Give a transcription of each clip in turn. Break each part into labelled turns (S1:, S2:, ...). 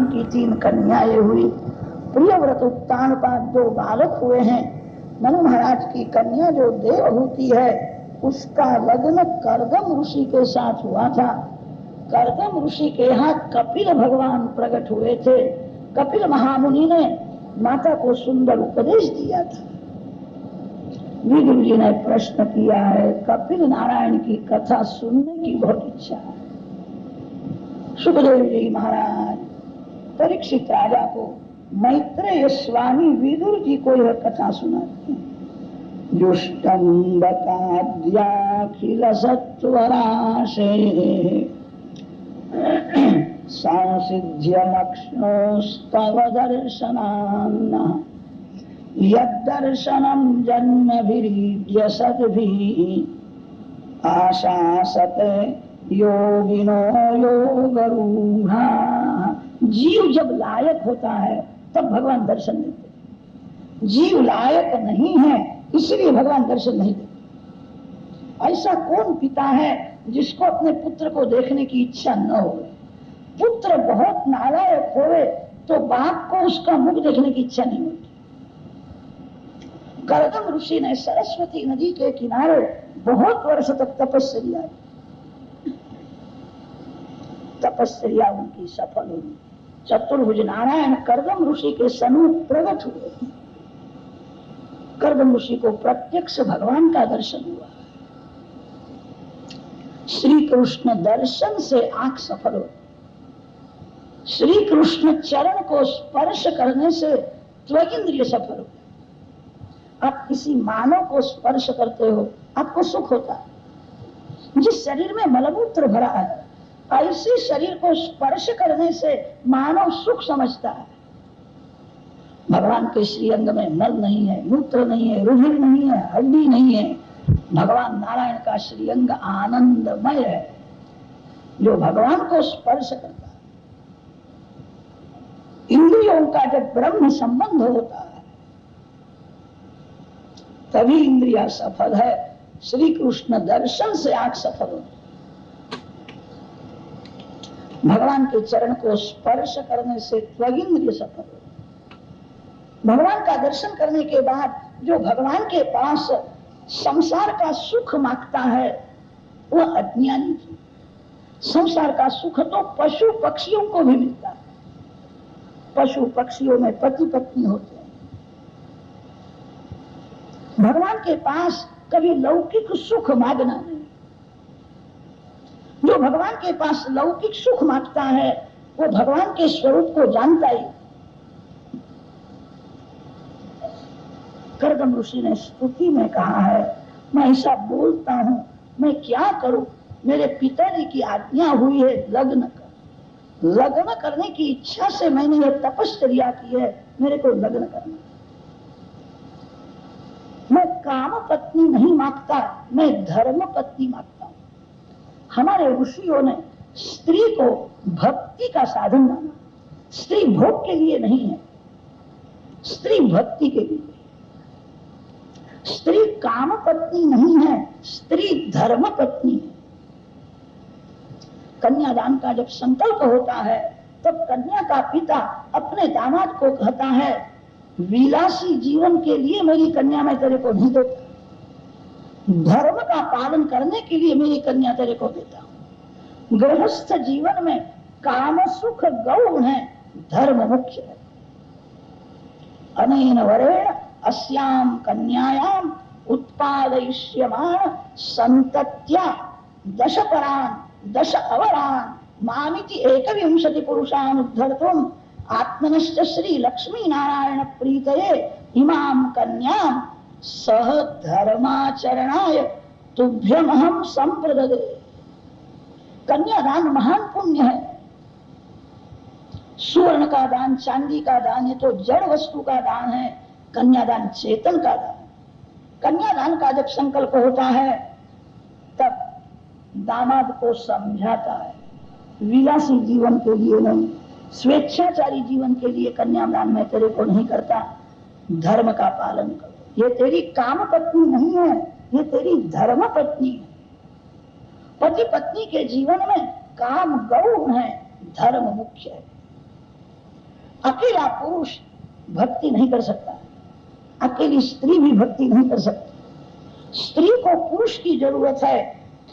S1: की 3 कन्याएं हुई। प्रियव्रत उत्तानपाद 2 बालक हुए हैं। मनु महाराज की कन्या जो देवहूति है उसका लग्न कर्दम ऋषि के साथ हुआ था। कर्दम ऋषि के यहाँ कपिल भगवान प्रकट हुए थे। कपिल महामुनि ने माता को सुंदर उपदेश दिया था। विदुर जी ने प्रश्न किया है, कपिल नारायण की कथा सुनने की बहुत इच्छा है। सुखदेव जी महाराज परीक्षित राजा को मैत्रेय स्वामी विदुर जी को यह कथा सुनाते हैं। जुष्टं बताद्याखिल सत्वराशे सांसिध्यमक्ष्णोस्तव दर्शनान्न यद्दर्शनं जन्मभिरीड्य सद्भिः आशासते योगिनो योगरूढ़ा। जीव जब लायक होता है तब भगवान दर्शन देते। जीव लायक नहीं है इसलिए भगवान दर्शन नहीं देते। ऐसा कौन पिता है जिसको अपने पुत्र को देखने की इच्छा न हो? पुत्र बहुत नालायक होवे तो बाप को उसका मुख देखने की इच्छा नहीं होती। कर्दम ऋषि ने सरस्वती नदी के किनारे बहुत वर्ष तक तपस्या की। तपस्या उनकी सफल हुई। चतुर्भुज नारायण कर्दम ऋषि के सन्मुख प्रकट हुए। कर्दम ऋषि को प्रत्यक्ष भगवान का दर्शन हुआ। श्री कृष्ण दर्शन से आंख सफल हो। श्री कृष्ण चरण को स्पर्श करने से त्वगिंद्रिय सफल हो। आप किसी मानव को स्पर्श करते हो आपको सुख होता है। जिस शरीर में मलमूत्र भरा है ऐसे शरीर को स्पर्श करने से मानव सुख समझता है। भगवान के श्रीअंग में मल नहीं है, मूत्र नहीं है, रुधिर नहीं है, हड्डी नहीं है। भगवान नारायण का श्रीअंग आनंदमय है। जो भगवान को स्पर्श करता है, इंद्रियों का जब ब्रह्म संबंध होता है तभी इंद्रिया सफल है। श्री कृष्ण दर्शन से आंख सफल होती। भगवान के चरण को स्पर्श करने से त्वगिंद्रिय सफल हो। भगवान का दर्शन करने के बाद जो भगवान के पास संसार का सुख मांगता है वह अज्ञानी है। संसार का सुख तो पशु पक्षियों को भी मिलता है। पशु पक्षियों में पति पत्नी होते हैं। भगवान के पास कभी लौकिक सुख मांगना नहीं। जो भगवान के पास लौकिक सुख मांगता है वो भगवान के स्वरूप को जानता ही। कर्दम ऋषि ने स्तुति में कहा है, मैं ऐसा बोलता हूं, मैं क्या करूं? मेरे पिताजी की आज्ञा हुई है लग्न कर। लग्न करने की इच्छा से मैंने यह तपस्या की है, मेरे को लग्न करना। मैं काम पत्नी नहीं मांगता, मैं धर्म पत्नी मांगता हूं। हमारे ऋषियों ने स्त्री को भक्ति का साधन माना। स्त्री भोग के लिए नहीं है, स्त्री भक्ति के लिए। स्त्री काम पत्नी नहीं है, स्त्री धर्म पत्नी है। कन्यादान का जब संकल्प होता है तब कन्या का पिता अपने दामाद को कहता है, विलासी जीवन के लिए मेरी कन्या मैं तेरे को नहीं देता, धर्म का पालन करने के लिए मेरी कन्या तेरे को देता हूं। गृहस्थ जीवन में काम सुख गौण है, धर्म मुख्य है। अनेन वरेण अस्याम कन्यायाम उत्पादयिष्यमाण संतत्या 10 परान 10 अवरान मामिति 21 पुरुषान उद्धर्तुम आत्मनश्च श्री लक्ष्मी नारायण प्रीतये इमाम कन्याम सह धर्माचरणाय तुभ्यमहम संप्रददे। कन्यादान महान पुण्य है। स्वर्ण का दान, चांदी का दान, ये तो जड़ वस्तु का दान है। कन्यादान चेतन का दान। कन्यादान का जब संकल्प होता है तब दामाद को समझाता है, विलासी जीवन के लिए नहीं, स्वेच्छाचारी जीवन के लिए कन्यादान मैं तेरे को नहीं करता, धर्म का पालन करो। ये तेरी काम पत्नी नहीं है, ये तेरी धर्म पत्नी है। पति पत्नी के जीवन में काम गौण है, धर्म मुख्य है। अकेला पुरुष भक्ति नहीं कर सकता, अकेली स्त्री भी भक्ति नहीं कर सकती। स्त्री को पुरुष की जरूरत है,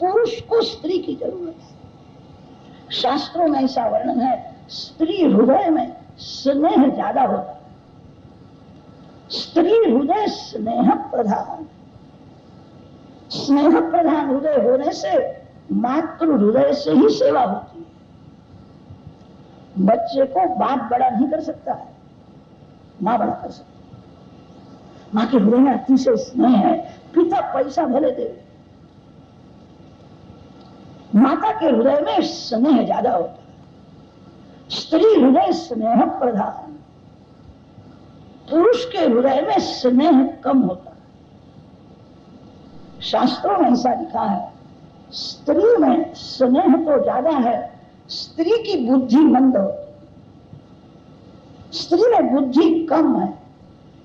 S1: पुरुष को स्त्री की जरूरत है। शास्त्रों में ऐसा वर्णन है, स्त्री हृदय में स्नेह ज्यादा होता है। स्त्री हृदय स्नेह प्रधान, स्नेह प्रधान हृदय होने से मातृ हृदय से ही सेवा होती है। बच्चे को बाप बड़ा नहीं कर सकता है, माँ बड़ा कर सकती है। माँ के हृदय में अतिशय स्नेह है, पिता पैसा भले दे, माता के हृदय में स्नेह ज्यादा होता है। स्त्री हृदय स्नेह प्रधान, पुरुष के हृदय में स्नेह कम होता है। शास्त्रों में ऐसा लिखा है, स्त्री में स्नेह तो ज्यादा है, स्त्री की बुद्धि मंद होती है। स्त्री में बुद्धि कम है,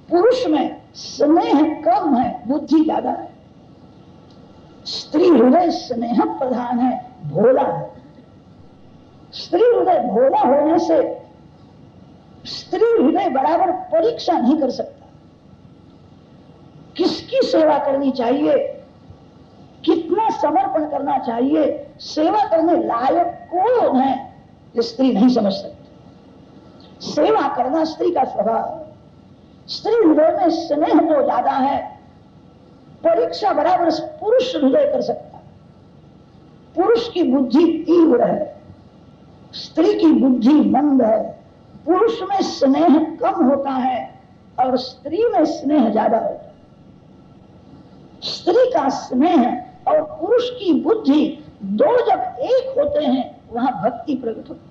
S1: पुरुष में स्नेह कम है, बुद्धि ज्यादा है। स्त्री हृदय स्नेह प्रधान है, भोला है। स्त्री हृदय भोला होने से स्त्री हृदय बराबर परीक्षा नहीं कर सकता, किसकी सेवा करनी चाहिए, कितना समर्पण करना चाहिए, सेवा करने लायक कौन है, ये स्त्री नहीं समझ सकती। सेवा करना स्त्री का स्वभाव है। स्त्री हृदय में स्नेह तो ज्यादा है, परीक्षा बराबर पुरुष हृदय कर सकता है। पुरुष की बुद्धि तीव्र है, स्त्री की बुद्धि मंद है। पुरुष में स्नेह कम होता है और स्त्री में स्नेह ज्यादा होता है। स्त्री का स्नेह और पुरुष की बुद्धि दो जब एक होते हैं, वहां भक्ति प्रकट होती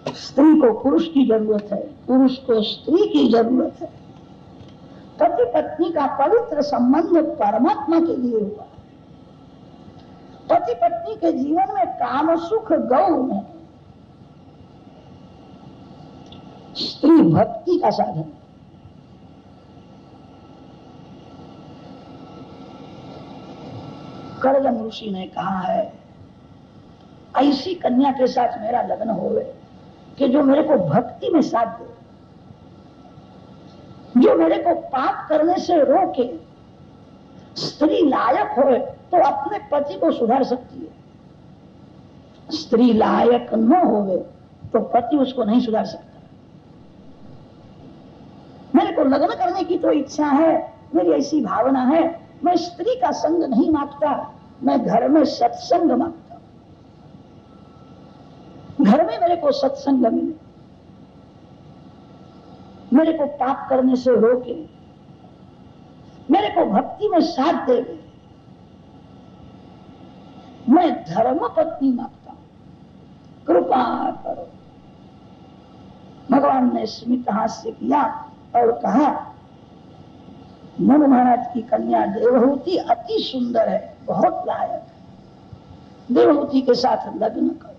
S1: है। स्त्री को पुरुष की जरूरत है, पुरुष को स्त्री की जरूरत है। पति पत्नी का पवित्र संबंध परमात्मा के लिए हुआ। पति पत्नी के जीवन में काम सुख गौण है, स्त्री भक्ति का साधन है। कर्दम ऋषि ने कहा है, ऐसी कन्या के साथ मेरा लग्न होवे कि जो मेरे को भक्ति में साथ दे, जो मेरे को पाप करने से रोके। स्त्री लायक हो तो अपने पति को सुधार सकती है, स्त्री लायक न होवे तो पति उसको नहीं सुधार सकता। मेरे को लग्न करने की तो इच्छा है, मेरी ऐसी भावना है, मैं स्त्री का संग नहीं मांगता, मैं घर में सत्संग मांगता हूं। घर में मेरे को सत्संग मिले, मेरे को पाप करने से रोके, मेरे को भक्ति में साथ दे। मैं धर्म पत्नी मांगता हूं, कृपा करो। भगवान ने स्मित हास्य किया और कहा, मनु महाराज की कन्या देवहूति अति सुंदर है, बहुत लायक है, देवहूति के साथ लग्न करो।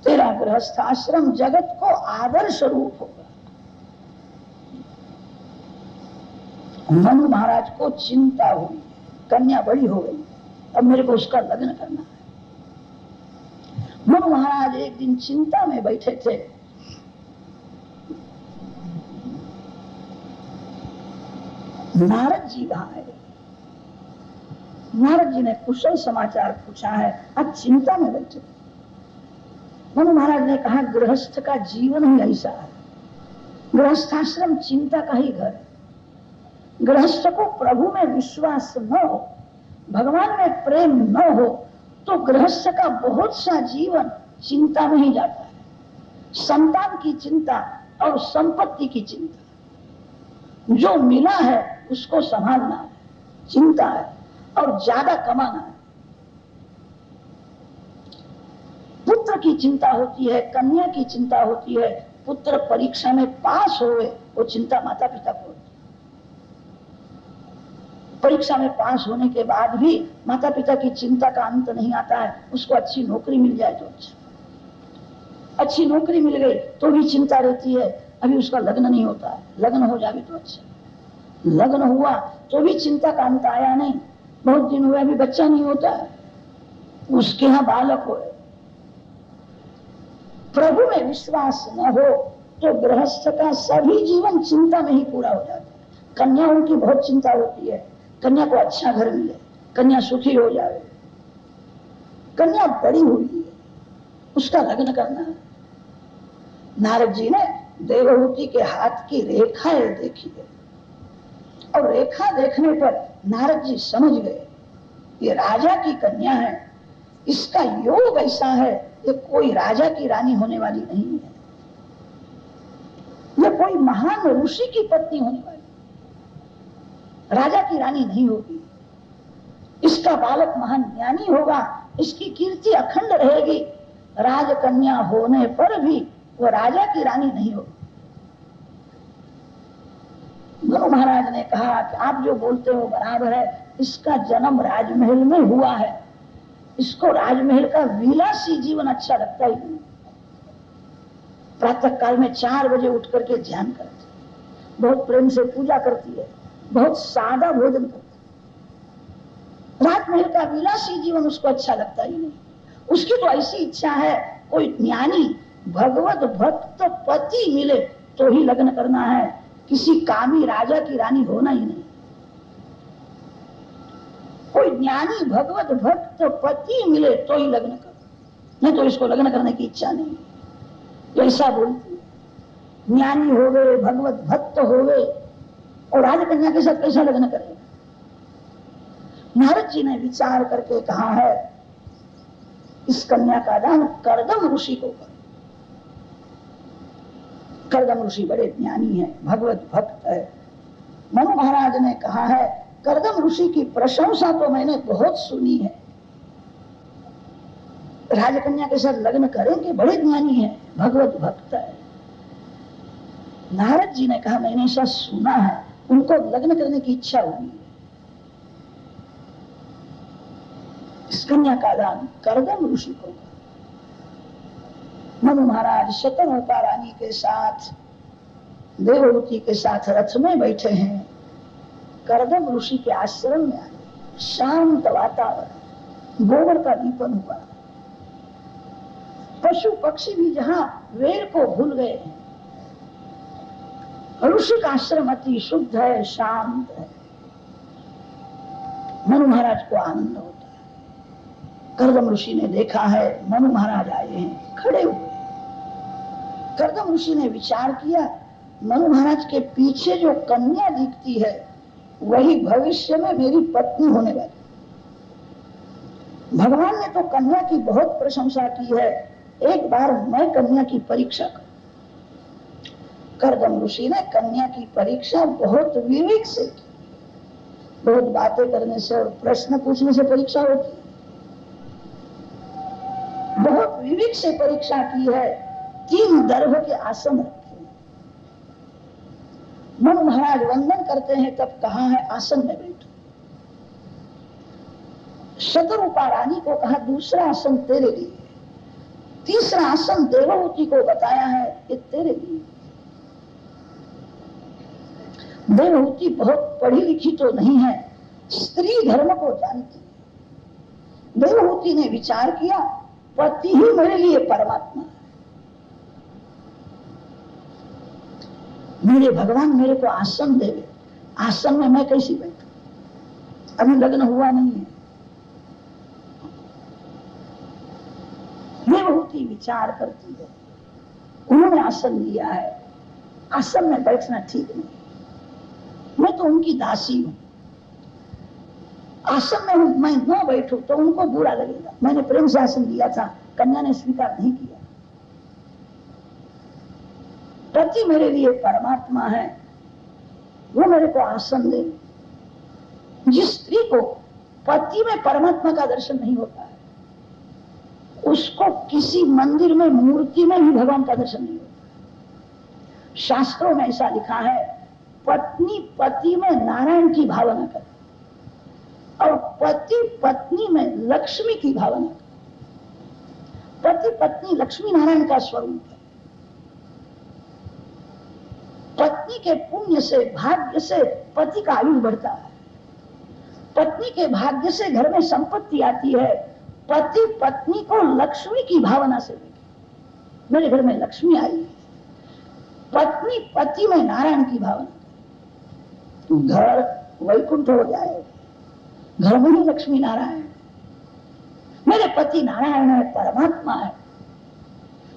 S1: तेरा गृहस्थ आश्रम जगत को आदर्श रूप होगा। मनु महाराज को चिंता हुई, कन्या बड़ी हो गई, अब मेरे को उसका लग्न करना है। मनु महाराज एक दिन चिंता में बैठे थे। नारद जी वहां आए। नारद जी ने कुशल समाचार पूछा है, आज चिंता में बैठे। मनु महाराज ने कहा, गृहस्थ का जीवन ही ऐसा है, गृहस्थाश्रम चिंता का ही घर है। गृहस्थ को प्रभु में विश्वास न हो, भगवान में प्रेम न हो, तो गृहस्थ का बहुत सा जीवन चिंता में ही जाता है। संतान की चिंता और संपत्ति की चिंता, जो मिला है उसको संभालना है, चिंता है, और ज्यादा कमाना है। पुत्र की चिंता होती है, कन्या की चिंता होती है, पुत्र परीक्षा में पास होवे, वो चिंता माता पिता को होती है। परीक्षा में पास होने के बाद भी माता पिता की चिंता का अंत नहीं आता है, उसको अच्छी नौकरी मिल जाए तो अच्छा, अच्छी नौकरी मिल गई तो भी चिंता रहती है, अभी उसका लग्न नहीं होता है, लग्न हो जाए तो अच्छा, लग्न हुआ तो भी चिंता का अंत आया नहीं, बहुत दिन हुए अभी बच्चा नहीं होता है, उसके यहाँ बालक हो, प्रभु में विश्वास न हो तो गृहस्थ का सभी जीवन चिंता में ही पूरा हो जाता है। कन्याओं की बहुत चिंता होती है, कन्या को अच्छा घर मिले, कन्या सुखी हो जाए, कन्या बड़ी हुई है, उसका लग्न करना है। नारद जी ने देवहूति के हाथ की रेखाएं देखी है और रेखा देखने पर नारद जी समझ गए ये राजा की कन्या है, इसका योग ऐसा है ये कोई राजा की रानी होने वाली नहीं है, ये कोई महान ऋषि की पत्नी होने वाली, राजा की रानी नहीं होगी। इसका बालक महान ज्ञानी होगा, इसकी कीर्ति अखंड रहेगी, राजकन्या होने पर भी वो राजा की रानी नहीं होगी। गुरु महाराज ने कहा कि आप जो बोलते हो बराबर है, इसका जन्म राजमहल में हुआ है, इसको राजमहल का विलासी जीवन अच्छा लगता ही नहीं। प्रातः काल में 4 बजे उठ करके ध्यान करती, बहुत प्रेम से पूजा करती है, बहुत सादा भोजन करती है। राजमहल का विलासी जीवन उसको अच्छा लगता ही नहीं। उसकी तो ऐसी इच्छा है कोई ज्ञानी भगवत भक्त पति मिले तो ही लग्न करना है, किसी कामी राजा की रानी होना ही नहीं। कोई ज्ञानी भगवत भक्त पति मिले तो ही लग्न कर, नहीं तो इसको लग्न करने की इच्छा नहीं। ऐसा बोलती है ज्ञानी हो गए, भगवत भक्त हो गए और राजकन्या के साथ कैसा लग्न करेगा। नारद जी ने विचार करके कहा है इस कन्या का दान कर्दम ऋषि को कर। कर्दम ऋषि बड़े ज्ञानी है, भगवत भक्त है। मनु महाराज ने कहा है कर्दम ऋषि की प्रशंसा तो मैंने बहुत सुनी है, राजकन्या के साथ लग्न करेंगे, बड़े ज्ञानी है, भगवत भक्त है। नारद जी ने कहा मैंने ऐसा सुना है, उनको लग्न करने की इच्छा हुई है। इस कन्या का दान कर्दम ऋषि को। मनु महाराज शतरूपा रानी के साथ देवहूति के साथ रथ में बैठे हैं, कर्दम ऋषि के आश्रम में आए। शांत वातावरण, गोबर का दीपन हुआ, पशु पक्षी भी जहां वेर को भूल गए हैं। ऋषि का आश्रम अति शुद्ध है, शांत है। मनु महाराज को आनंद होता है। कर्दम ऋषि ने देखा है मनु महाराज आए हैं, खड़े हुए। कर्दम ऋषि ने विचार किया मनु महाराज के पीछे जो कन्या दिखती है वही भविष्य में मेरी पत्नी होने वाली। भगवान ने तो कन्या की बहुत प्रशंसा की है, एक बार मैं कन्या की परीक्षा करूं। कर्दम ऋषि ने कन्या की परीक्षा बहुत विवेक से की। बहुत बातें करने से और प्रश्न पूछने से परीक्षा होती है, बहुत विवेक से परीक्षा की है। 3 दर्भ के आसन रखे। मनु महाराज वंदन करते हैं तब कहा है आसन में बैठो। शतरूपा रानी को कहा दूसरा आसन तेरे लिए, तीसरा आसन देवहूति को बताया है ये तेरे लिए। देवहूति बहुत पढ़ी लिखी तो नहीं है, स्त्री धर्म को जानती है। देवहूति ने विचार किया पति ही मेरे लिए परमात्मा है। मेरे भगवान मेरे को आसन देवे, आसन में मैं कैसी बैठूं, अभी लग्न हुआ नहीं है। देवहूति विचार करती है, उन्होंने आसन लिया है, आसन में बैठना ठीक नहीं, मैं तो उनकी दासी हूं, आसन में मैं न बैठूं तो उनको बुरा लगेगा। मैंने प्रेम से आसन दिया था, कन्या ने स्वीकार नहीं किया। पति मेरे लिए परमात्मा है, वो मेरे को आसन दे। जिस स्त्री को पति में परमात्मा का दर्शन नहीं होता है उसको किसी मंदिर में मूर्ति में भी भगवान का दर्शन नहीं होता। शास्त्रों में ऐसा लिखा है पत्नी पति में नारायण की भावना करे और पति पत्नी में लक्ष्मी की भावना करे। पति पत्नी लक्ष्मी नारायण का स्वरूप है। पत्नी के पुण्य से भाग्य से पति का आयु बढ़ता है, पत्नी के भाग्य से घर में संपत्ति आती है। पति पत्नी को लक्ष्मी की भावना से देखे। मेरे घर में लक्ष्मी आई है। पत्नी पति में नारायण की भावना, घर वैकुंठ हो जाए, घर में ही लक्ष्मी नारायण। मेरे पति नारायण है, परमात्मा है।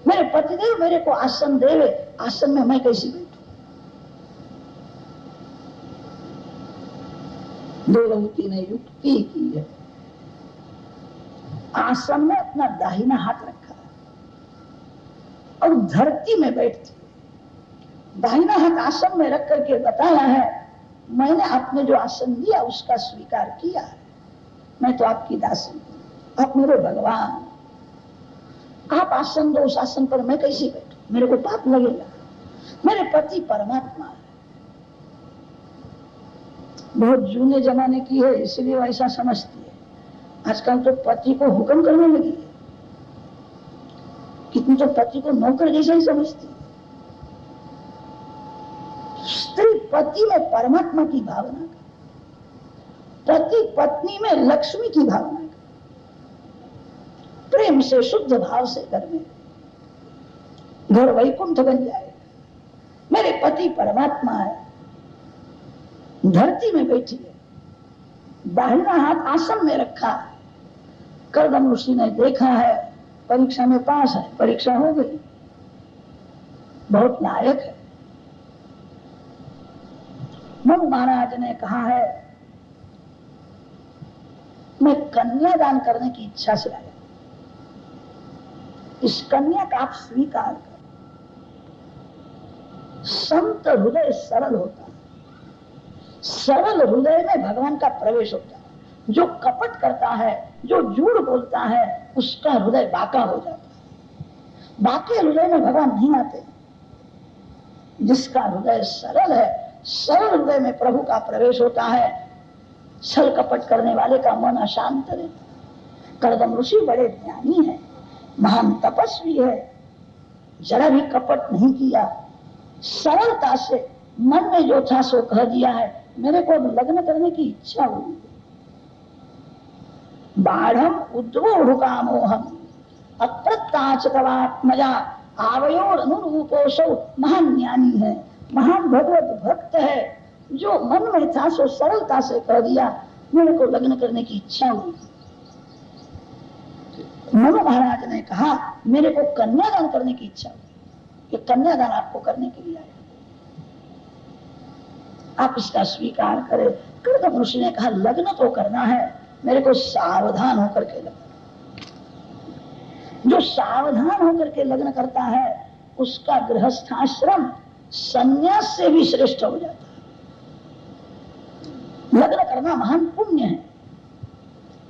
S1: मेरे पतिदेव मेरे को आसन देवे, आसन में मैं कैसी बैठूं? देवहूति ने युक्ति की है, आसन में अपना दाहिना हाथ रखा है और धरती में बैठती है। दाहिना हाथ आसन में रख करके बताया है, मैंने आपने जो आसन दिया उसका स्वीकार किया है। मैं तो आपकी दासी, आप मेरे भगवान। आप आसन दो, उस आसन पर मैं कैसी बैठूं? मेरे को पाप लगेगा। मेरे पति परमात्मा है। बहुत जूने जमाने की है, इसलिए वैसा समझती है। आजकल तो पति को हुक्म करने लगी है, कितनी तो पति को नौकर जैसा ही समझती है। स्त्री पति में परमात्मा की भावना का, पति पत्नी में लक्ष्मी की भावना का, प्रेम से शुद्ध भाव से घर में घर वैकुंठ बन जाएगा। मेरे पति परमात्मा है, धरती में बैठी है, दाहिना हाथ आसन में रखा है। कर्दम ऋषि ने देखा है, परीक्षा में पास है, परीक्षा हो गई, बहुत लायक है। मनु महाराज ने कहा है, मैं कन्यादान करने की इच्छा से आया, इस कन्या का आप स्वीकार करें। संत हृदय सरल होता है, सरल हृदय में भगवान का प्रवेश होता है। जो कपट करता है, जो झूठ बोलता है, उसका हृदय बाका हो जाता है। बाके हृदय में भगवान नहीं आते। जिसका हृदय सरल है, सरल हृदय में प्रभु का प्रवेश होता है। छल कपट करने वाले का मन अशांत रहता है। कर्दम ऋषि बड़े ज्ञानी है, महान तपस्वी है, जरा भी कपट नहीं किया, सरलता से मन में जो था सो कह दिया है। मेरे को लग्न करने की इच्छा हुई, बाढ़म उद्वोढ़ुकामोहम अप्रत्याचतवात्मजा आवयोर अनुरूपोसौ। महान ज्ञानी है, महान भगवत भक्त है, जो मन में था सो सरलता से कह दिया, मेरे को लग्न करने की इच्छा हुई। मनु महाराज ने कहा, मेरे को कन्यादान करने की इच्छा हुई, ये कन्यादान आपको करने के लिए आया, आप इसका स्वीकार करें। कर्दम ऋषि ने कहा, लग्न तो करना है, मेरे को सावधान होकर के लग्न। जो सावधान होकर के लग्न करता है, उसका गृहस्थाश्रम संन्यास से भी श्रेष्ठ हो जाता है। लग्न करना महान पुण्य है।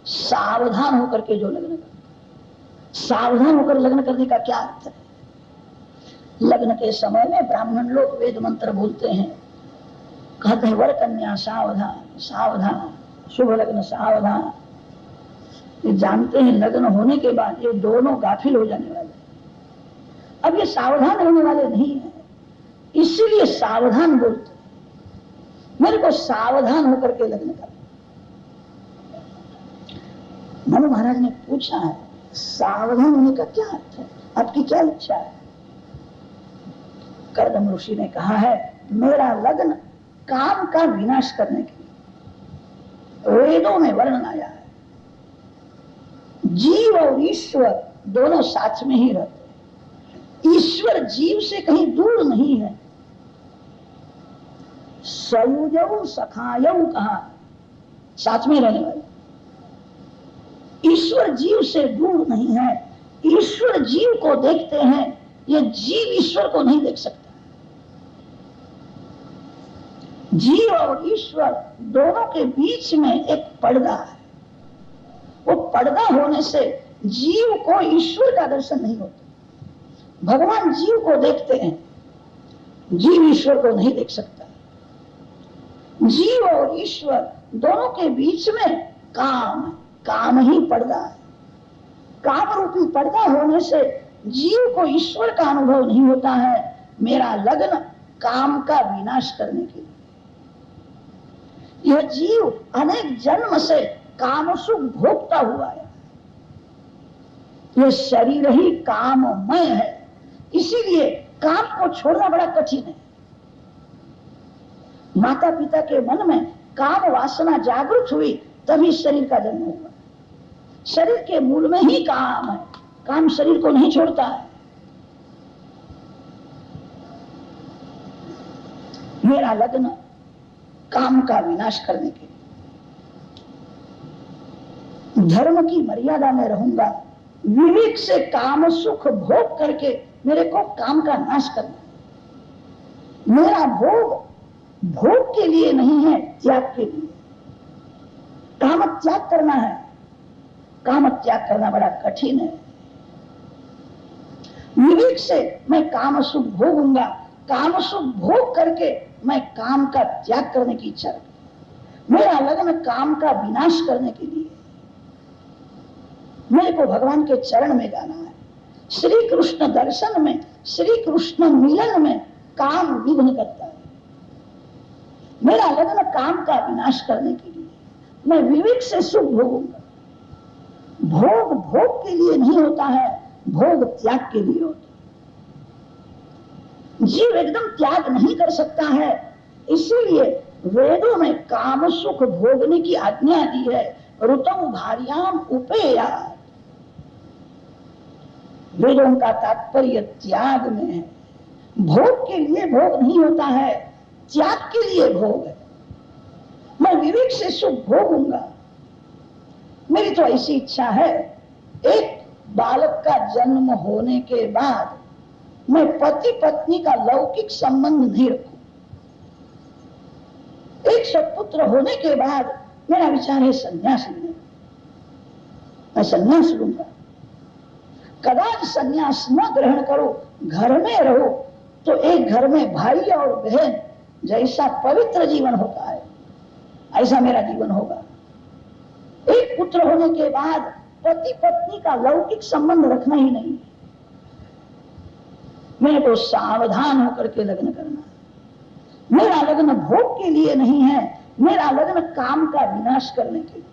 S1: सावधान होकर के जो लग्न करता, सावधान होकर लग्न करने का क्या अर्थ है? लग्न के समय में ब्राह्मण लोग वेद मंत्र बोलते हैं, कहते हैं वर कन्या सावधान सावधान, शुभ लग्न सावधान। ये जानते हैं लग्न होने के बाद ये दोनों गाफिल हो जाने वाले। अब ये सावधान रहने वाले नहीं है, इसीलिए सावधान बोलते हैं। मेरे को सावधान होकर के लग्न करना। मनु महाराज ने पूछा है, सावधान होने का क्या अर्थ है, आपकी क्या इच्छा है? कर्दम ऋषि ने कहा है, मेरा लग्न काम का विनाश करने के लिए। वेदों में वर्णन आया है, जीव और ईश्वर दोनों साथ में ही रहते। ईश्वर जीव से कहीं दूर नहीं है। सयुजौ सखायौ कहा, साथ में रहने वाले। ईश्वर जीव से दूर नहीं है, ईश्वर जीव को देखते हैं, ये जीव ईश्वर को नहीं देख सकता। जीव और ईश्वर दोनों के बीच में एक पर्दा है। वो पर्दा होने से जीव को ईश्वर का दर्शन नहीं होता। भगवान जीव को देखते हैं, जीव ईश्वर को नहीं देख सकता। जीव और ईश्वर दोनों के बीच में काम, काम ही पर्दा है। काम रूपी पर्दा होने से जीव को ईश्वर का अनुभव नहीं होता है। मेरा लग्न काम का विनाश करने के लिए। यह जीव अनेक जन्म से काम सुख भोगता हुआ है। यह शरीर ही काममय है। इसीलिए काम को छोड़ना बड़ा कठिन है। माता पिता के मन में काम वासना जागृत हुई तभी शरीर का जन्म होगा। शरीर के मूल में ही काम है, काम शरीर को नहीं छोड़ता है। मेरा लग्न काम का विनाश करने के लिए, धर्म की मर्यादा में रहूंगा, विवेक से काम सुख भोग करके मेरे को काम का नाश करना। मेरा भोग भोग के लिए नहीं है, त्याग के लिए। काम त्याग करना है, काम त्याग करना बड़ा कठिन है। विवेक से मैं काम सुख भोगूंगा, काम सुख भोग करके मैं काम का त्याग करने की इच्छा रखती। मेरा लग्न काम का विनाश करने के लिए। मेरे को भगवान के चरण में जाना है। श्री कृष्ण दर्शन में, श्री कृष्ण मिलन में काम विघ्न करता है। मेरा लग्न काम का विनाश करने के लिए। मैं विवेक से सुख भोगूंगा। भोग भोग के लिए नहीं होता है, भोग त्याग के लिए होता है। जीव एकदम त्याग नहीं कर सकता है, इसीलिए वेदों में काम सुख भोगने की आज्ञा दी है। ऋतौ भार्याम उपेया। वेदों का तात्पर्य त्याग में है। भोग के लिए भोग नहीं होता है, त्याग के लिए भोग है। मैं विवेक से सुख भोगूंगा। मेरी तो ऐसी इच्छा है, एक बालक का जन्म होने के बाद मैं पति पत्नी का लौकिक संबंध नहीं रखूं। एक सत्पुत्र होने के बाद मेरा विचार है संन्यास लेने। मैं संन्यास लूंगा। कदाच संन्यास न ग्रहण करो, घर में रहो, तो एक घर में भाई और बहन जैसा पवित्र जीवन होता है, ऐसा मेरा जीवन होगा। एक पुत्र होने के बाद पति पत्नी का लौकिक संबंध रखना ही नहीं। मेरे को सावधान होकर के लग्न करना। मेरा लग्न भोग के लिए नहीं है, मेरा लग्न काम का विनाश करने के लिए।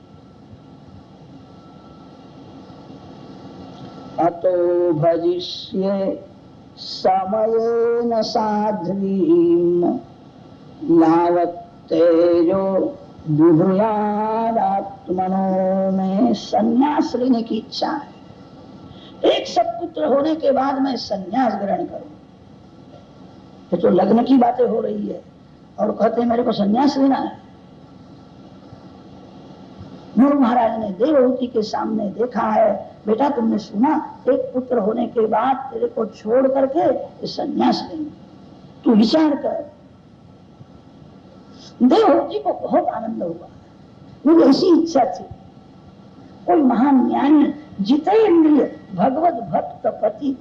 S1: अतो भजिष्ये समयेन साध्वीं यावत् तेजो विभूयादात्मनो में संन्यास लेने की इच्छा है। एक सत्पुत्र होने के बाद मैं संन्यास ग्रहण करूं। ये तो लग्न की बातें हो रही है और कहते हैं मेरे को संन्यास लेना है। गुरु महाराज ने देवहूति के सामने देखा है, बेटा तुमने सुना एक पुत्र होने के बाद तेरे को छोड़ करके संन्यास लेंगे, तू विचार कर। देवहूति को बहुत आनंद हुआ। मुझे ऐसी इच्छा थी कोई महान ज्ञानी जितेंद्रिय भगवत भक्त पति,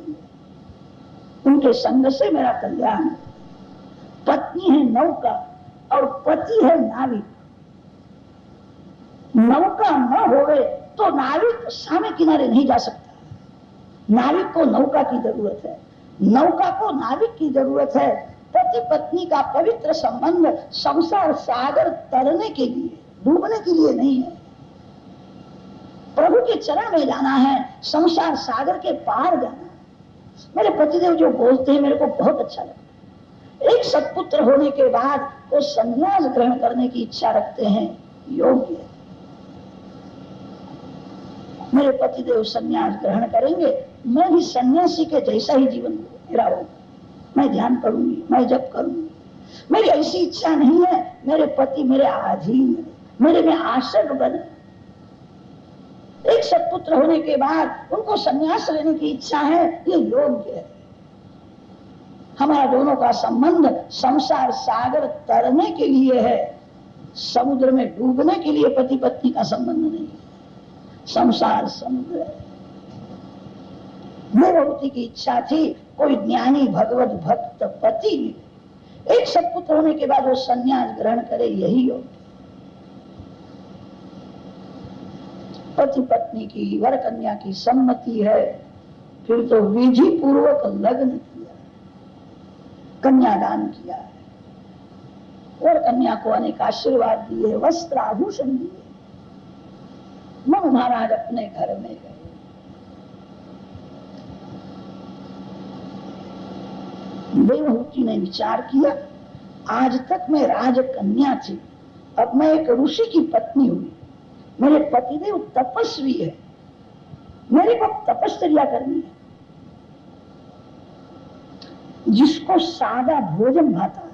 S1: उनके संग से मेरा कल्याण। पत्नी है नौका और पति है नाविक। नौका न होवे तो नाविक सामने किनारे नहीं जा सकता। नाविक को नौका की जरूरत है, नौका को नाविक की जरूरत है। पति पत्नी का पवित्र संबंध संसार सागर तरने के लिए, डूबने के लिए नहीं है। प्रभु के चरण में जाना है, संसार सागर के पार जाना है। मेरे पतिदेव जो बोलते हैं मेरे को बहुत अच्छा लगता है। एक सत्पुत्र होने के बाद वो संन्यास ग्रहण करने की इच्छा रखते हैं, योग्य है। मेरे पतिदेव संन्यास ग्रहण करेंगे, मैं भी सन्यासी के जैसा ही जीवन मेरा होगा। मैं ध्यान करूंगी, मैं जप करूंगी। मेरी ऐसी इच्छा नहीं है मेरे पति मेरे अधीन, मेरे में आश्रय बने। एक सत्पुत्र होने के बाद उनको संन्यास लेने की इच्छा है, ये योग्य है। हमारा दोनों का संबंध संसार सागर तरने के लिए है, समुद्र में डूबने के लिए पति पत्नी का संबंध नहीं है। संसार समुद्र है। देवहूति की इच्छा थी कोई ज्ञानी भगवत भक्त पति एक सत्पुत्र होने के बाद वो संन्यास ग्रहण करे, यही योग्य। पति पत्नी की वर कन्या की सम्मति है, फिर तो विधि पूर्वक लग्न किया, कन्यादान किया है, वर कन्या को अनेक आशीर्वाद दिए, वस्त्र आभूषण दिए। मनु महाराज अपने घर में गए। देवहूति ने विचार किया, आज तक मैं राजकन्या थी, अब मैं एक ऋषि की पत्नी हुई, मेरे पतिदेव तपस्वी है, मेरे को तपश्चर्या करनी है। जिसको सादा भोजन भाता है,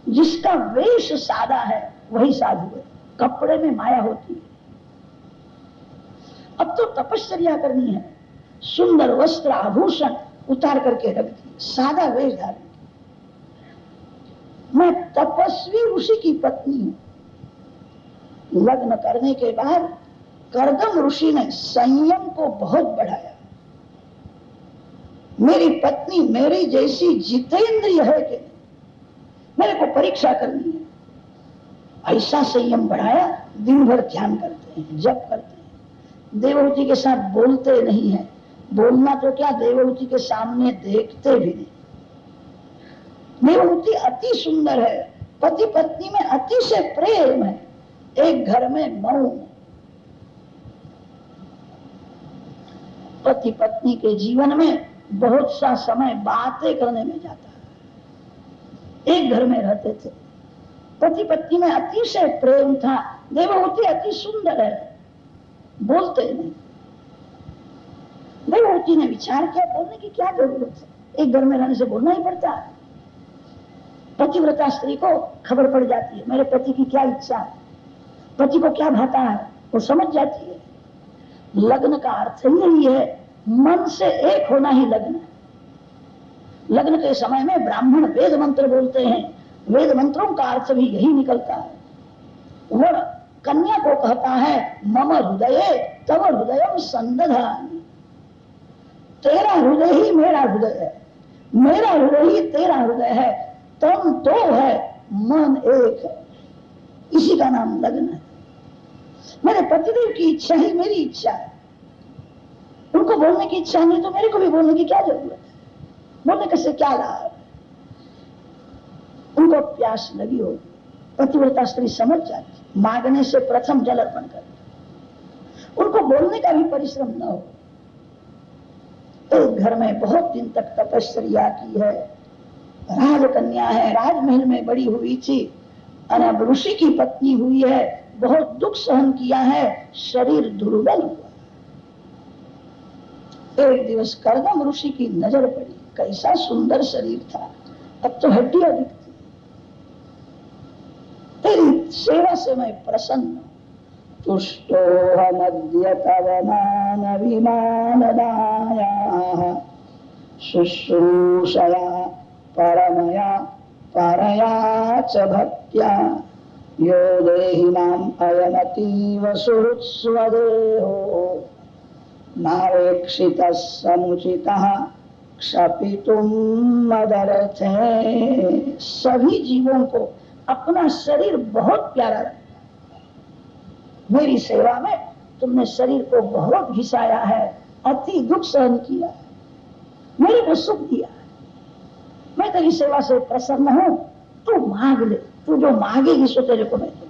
S1: जिसका वेश सादा है, वही साधु है। कपड़े में माया होती है। अब तो तपश्चर्या करनी है, सुंदर वस्त्र आभूषण उतार करके रख दी, सादा वेश धारण। मैं तपस्वी ऋषि की पत्नी हूं। लग्न करने के बाद कर्दम ऋषि ने संयम को बहुत बढ़ाया। मेरी पत्नी मेरी जैसी जितेंद्रिय है कि नहीं, मेरे को परीक्षा करनी है। ऐसा संयम बढ़ाया, दिन भर ध्यान करते हैं, जप करते हैं, देवहूति के साथ बोलते नहीं है। बोलना तो क्या, देवहूति के सामने देखते भी नहीं। देवहूति अति सुंदर है, पति पत्नी में अतिशय प्रेम है, एक घर में मौन। पति पत्नी के जीवन में बहुत सा समय बातें करने में जाता है। एक घर में रहते थे, पति पत्नी में अतिशय प्रेम था। देवहूति अति सुंदर है, बोलते नहीं। देवहूति ने विचार किया, बोलने की क्या जरूरत है, एक घर में रहने से बोलना ही पड़ता है। पतिव्रता स्त्री को खबर पड़ जाती है, मेरे पति की क्या इच्छा है, पति को क्या भाता है, वो समझ जाती है। लग्न का अर्थ यही है, मन से एक होना ही लग्न है। लग्न के समय में ब्राह्मण वेद मंत्र बोलते हैं, वेद मंत्रों का अर्थ भी यही निकलता है। वह कन्या को कहता है, मम हृदय तव हृदय संदधामि, तेरा हृदय ही मेरा हृदय है, मेरा हृदय ही तेरा हृदय है, तुम दो है, मन एक है। इसी का नाम लग्न है। मेरे पतिदेव की इच्छा ही मेरी इच्छा है, उनको बोलने की इच्छा नहीं तो मेरे को भी बोलने की क्या जरूरत है, बोलने कैसे क्या लाभ। उनको प्यास लगी होगी, पतिव्रता स्त्री समझ जाती, मांगने से प्रथम जल अर्पण कर। उनको बोलने का भी परिश्रम न हो। एक घर में बहुत दिन तक तपस्या की है, राजकन्या है, राजमहल में बड़ी हुई थी, अब ऋषि की पत्नी हुई है, बहुत दुख सहन किया है, शरीर दुर्बल हुआ। एक दिवस कर्दम ऋषि की नजर पड़ी, कैसा सुंदर शरीर था, अब तो हड्डियां दिखती। तेरी सेवा से मैं प्रसन्न, तुष्टोऽहमद्य तव मानविमानदायाः शुश्रूषया परमया परया च भक्त्या यो देहि माम् अयमतीव सुहृत्स्वदेहो नावेक्षितः समुचितः क्षपितुं मदर्थे। सभी जीवों को अपना शरीर बहुत प्यारा लगता है। मेरी सेवा में तुमने शरीर को बहुत घिसाया है, अति दुख सहन किया है, मेरे को सुख दिया है। मैं तेरी सेवा से प्रसन्न हूं, तू मांग ले, तू जो मांगेगी सो तेरे को मैं दूंगा।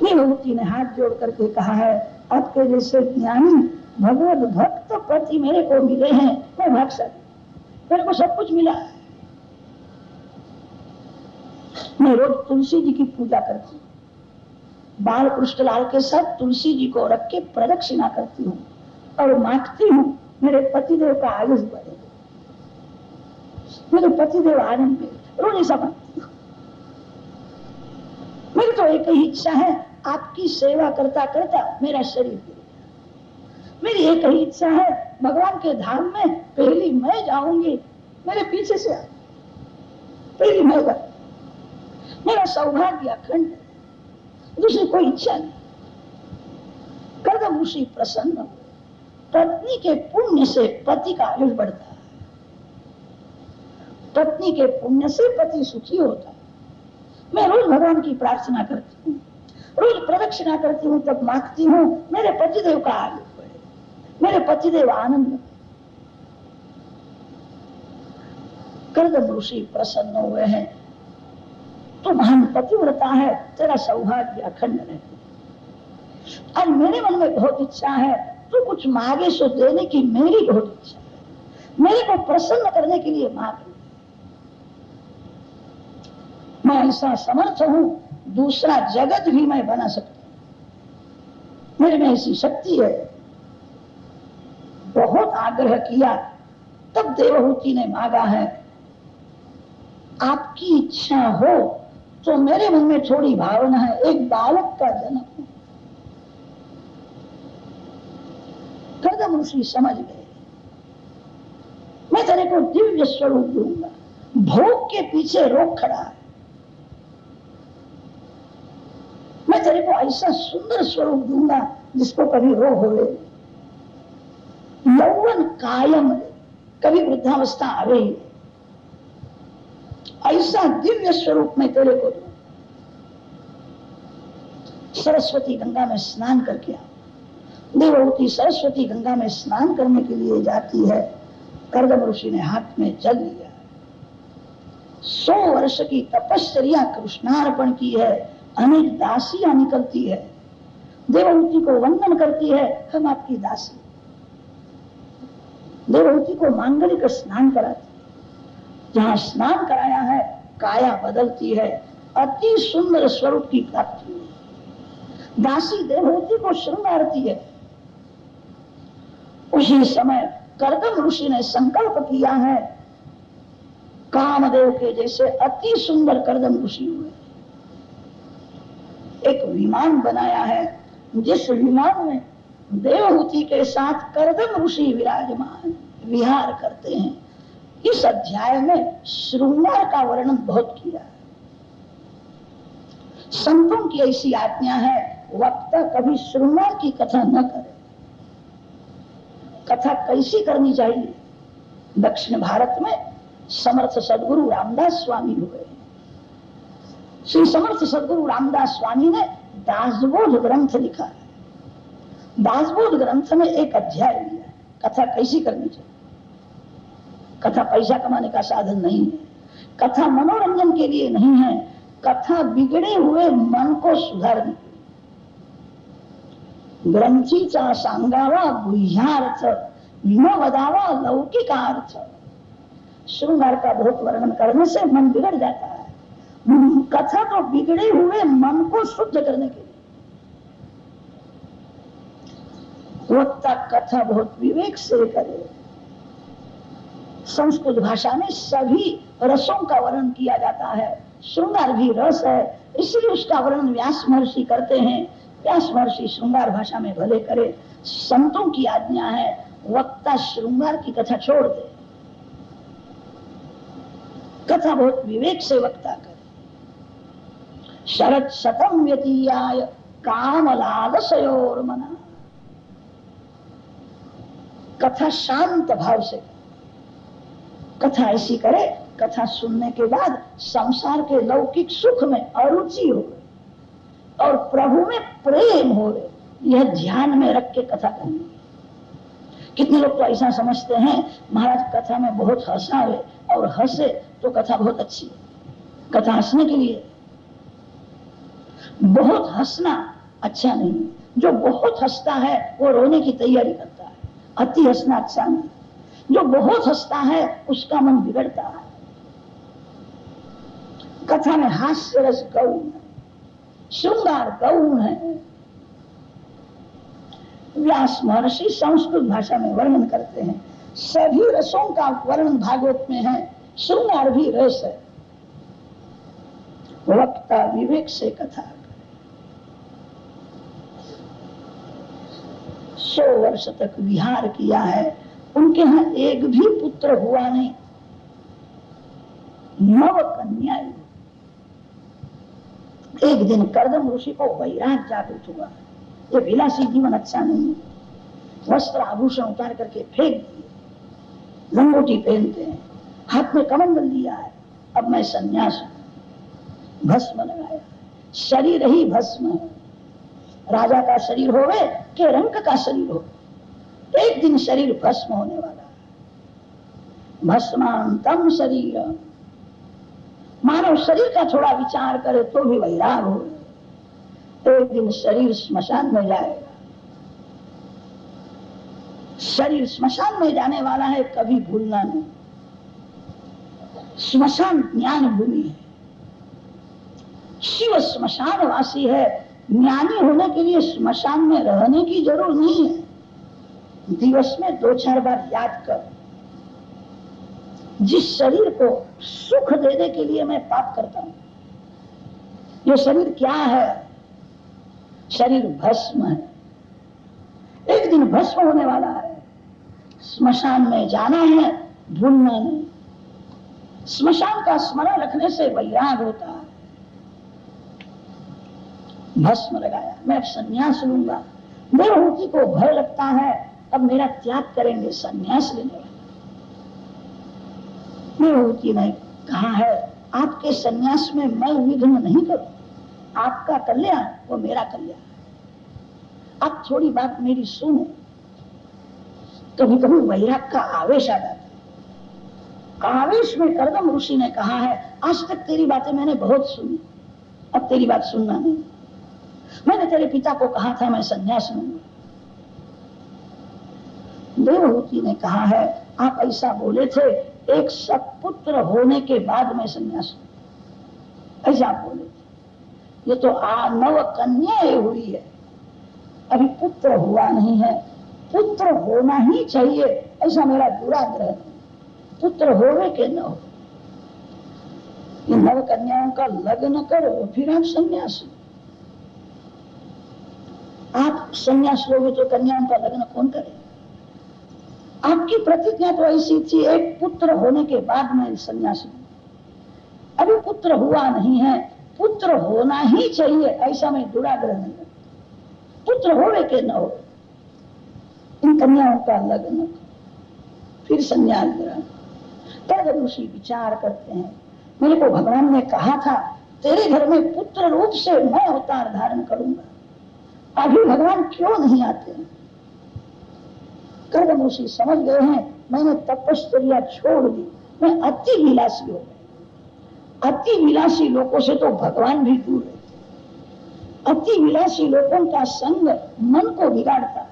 S1: देवहूति ने हाथ जोड़ करके कहा है, आपके जैसे ज्ञानी भगवत भक्त पति मेरे को मिले हैं, मैं भाग्यशाली, मेरे को सब कुछ मिला है। मैं रोज तुलसी जी की पूजा करती हूँ, बाल कृष्णलाल के साथ तुलसी जी को रख के प्रदक्षिणा करती हूँ और मांगती हूँ मेरे पतिदेव का आयुष बढ़े, मेरे पतिदेव आनंद में, रोज ऐसा मांगती हूँ। मेरी तो एक ही इच्छा है, आपकी सेवा करता करता मेरा शरीर गिरे। मेरी एक ही इच्छा है, भगवान के धाम में पहली मैं जाऊंगी, मेरे पीछे से आ, पहली मैं जाऊंगी। मेरा सौभाग्य अखंड, दूसरी कोई इच्छा नहीं। कर्दम ऋषि प्रसन्न हो, पत्नी के पुण्य से पति का आयुष बढ़ता है, पत्नी के पुण्य से पति सुखी होता है। मैं रोज भगवान की प्रार्थना करती हूँ, रोज प्रदक्षिणा करती हूँ, तब मांगती हूँ मेरे पतिदेव का आयुष बढ़े, मेरे पतिदेव आनंद। कर्दम ऋषि प्रसन्न हुए हैं, तो महान पतिव्रता है, तेरा सौभाग्य अखंड रहे। आज मेरे मन में बहुत इच्छा है, तू कुछ मांगे सो देने की मेरी बहुत इच्छा है। मेरे को प्रसन्न करने के लिए मांग लो। मैं ऐसा समर्थ हूं, दूसरा जगत भी मैं बना सकता हूं, मेरे में ऐसी शक्ति है। बहुत आग्रह किया, तब देवहूति ने मांगा है, आपकी इच्छा हो तो मेरे मन में थोड़ी भावना है, एक बालक का जन्म हो। कर्दम ऋषि समझ गए, मैं तेरे को दिव्य स्वरूप दूंगा। भोग के पीछे रोक खड़ा है, मैं तेरे को ऐसा सुंदर स्वरूप दूंगा जिसको कभी रोग होवे, यौवन कायम, कभी वृद्धावस्था आवे, ऐसा दिव्य स्वरूप मैं तेरे को दूं। सरस्वती गंगा में स्नान करके आओ। देवहूति सरस्वती गंगा में स्नान करने के लिए जाती है। कर्दम ऋषि ने हाथ में जल लिया, 100 वर्ष की तपश्चर्या कृष्णार्पण की है, अनेक दासियां निकलती है, देवहूति को वंदन करती है, हम आपकी दासी। देवहूति को मांगलिक स्नान कराती, जहां स्नान कराया है काया बदलती है, अति सुंदर स्वरूप की प्राप्ति है। दासी देवहूति को श्रृंगारती है। उसी समय कर्दम ऋषि ने संकल्प किया है, कामदेव के जैसे अति सुंदर कर्दम ऋषि हुए। एक विमान बनाया है, जिस विमान में देवहूति के साथ कर्दम ऋषि विराजमान विहार करते हैं। इस अध्याय में श्रृंगार का वर्णन बहुत किया है। संतों की ऐसी आज्ञा है, वक्ता कभी श्रृंगार की कथा न करे। कथा कैसी करनी चाहिए? दक्षिण भारत में समर्थ सदगुरु रामदास स्वामी हुए। श्री समर्थ सदगुरु रामदास स्वामी ने दासबोध ग्रंथ लिखा है। दासबोध ग्रंथ में एक अध्याय लिया है, कथा कैसी करनी चाहिए। कथा पैसा कमाने का साधन नहीं है, कथा मनोरंजन के लिए नहीं है, कथा बिगड़े हुए मन को सुधारने के लिए। ग्रंथीचा सांगावा गुह्यार्थ, न वदावा लौकिकार्थ। श्रृंगार का बहुत वर्णन करने से मन बिगड़ जाता है। कथा तो बिगड़े हुए मन को शुद्ध करने के लिए। वक्ता कथा बहुत विवेक से करे। संस्कृत भाषा में सभी रसों का वर्णन किया जाता है, श्रृंगार भी रस है, इसलिए उसका वर्णन व्यास महर्षि करते हैं। व्यास महर्षि श्रृंगार भाषा में भले करे, संतों की आज्ञा है वक्ता श्रृंगार की कथा छोड़ दे, कथा बहुत विवेक से वक्ता करे। शरद शतम व्यतीयाय काम लालसयोर मना। कथा शांत भाव से, कथा ऐसी करे, कथा सुनने के बाद संसार के लौकिक सुख में अरुचि हो और प्रभु में प्रेम हो, यह ध्यान में रख के कथा करनी। कितने लोग तो ऐसा समझते हैं महाराज कथा में बहुत हंसावे और हंसे तो कथा बहुत अच्छी है। कथा हंसने के लिए, बहुत हंसना अच्छा नहीं। जो बहुत हंसता है वो रोने की तैयारी करता है, अति हंसना अच्छा नहीं। जो बहुत हंसता है उसका मन बिगड़ता है। कथा में हास्य रस गौण, श्रृंगार गौण है। व्यास महर्षि संस्कृत भाषा में वर्णन करते हैं, सभी रसों का वर्णन भागवत में है, श्रृंगार भी रस है। वक्ता विवेक से कथा करे। 100 वर्ष तक विहार किया है, उनके यहाँ एक भी पुत्र हुआ नहीं, 9 कन्याएं। एक दिन कर्दम ऋषि को वैराग जागृत हुआ, ये विलासी जीवन अच्छा नहीं। वस्त्र आभूषण उतार करके फेंक दिए, लंगोटी पहनते हैं, हाथ में कमंडल लिया है, अब मैं सन्यास हूं। भस्म लगाया, शरीर ही भस्म है। राजा का शरीर होवे के रंग का शरीर हो, एक दिन शरीर भस्म होने वाला है। भस्मांतम शरीर, मानव शरीर का थोड़ा विचार करे तो भी वैराग हो, एक दिन शरीर स्मशान में जाएगा। शरीर स्मशान में जाने वाला है, कभी भूलना नहीं। स्मशान ज्ञान भूमि है, शिव स्मशान वासी है। ज्ञानी होने के लिए स्मशान में रहने की जरूरत नहीं है। दिवस में 2-4 बार याद कर, जिस शरीर को सुख देने के लिए मैं पाप करता हूं, ये शरीर क्या है? शरीर भस्म है, एक दिन भस्म होने वाला है। स्मशान में जाना है, भूलना नहीं। स्मशान का स्मरण रखने से वैराग होता है। भस्म लगाया, मैं अब संन्यास लूंगा। देवहूति को भय लगता है, अब मेरा त्याग करेंगे, संन्यास लेने वाला। देवहूति ने कहा है, आपके संन्यास में मैं विघ्न नहीं करूं, आपका कल्याण वो मेरा कल्याण। आप थोड़ी बात मेरी सुनो। कभी कभी वैराग का आवेश आ जाता है। आवेश में कर्दम ऋषि ने कहा है, आज तक तेरी बातें मैंने बहुत सुनी, अब तेरी बात सुनना नहीं। मैंने तेरे पिता को कहा था मैं संन्यास लूंगा। देवहूति ने कहा है, आप ऐसा बोले थे, एक सत्पुत्र होने के बाद मैं संन्यास लूंगा, ऐसा आप बोले थे। ये तो 9 कन्याएं हुई है, अभी पुत्र हुआ नहीं है। पुत्र होना ही चाहिए, ऐसा मेरा दुराग्रह है। पुत्र होवे के न हो, ये 9 कन्याओं का लग्न करो, फिर आप संन्यास लो। आप संन्यास लोगे तो कन्याओं का लग्न कौन करे? आपकी प्रतिज्ञा तो ऐसी थी, एक पुत्र होने के बाद मैं संन्यास लूंगा। अभी पुत्र हुआ नहीं है, पुत्र होना ही चाहिए, ऐसा मैं दुराग्रह नहीं करता। पुत्र होवे के न हो, इन कन्याओं का लग्न, फिर संन्यास ग्रहण। तब ऋषि विचार करते हैं, मेरे को भगवान ने कहा था तेरे घर में पुत्र रूप से मैं अवतार धारण करूंगा, अभी भगवान क्यों नहीं आते? कर्दम ऋषि समझ गए हैं, मैंने तपश्चर्या छोड़ दी, मैं अति विलासी हो गया। अति विलासी लोगों से तो भगवान भी दूर है। अति विलासी लोगों का संग मन को बिगाड़ता है।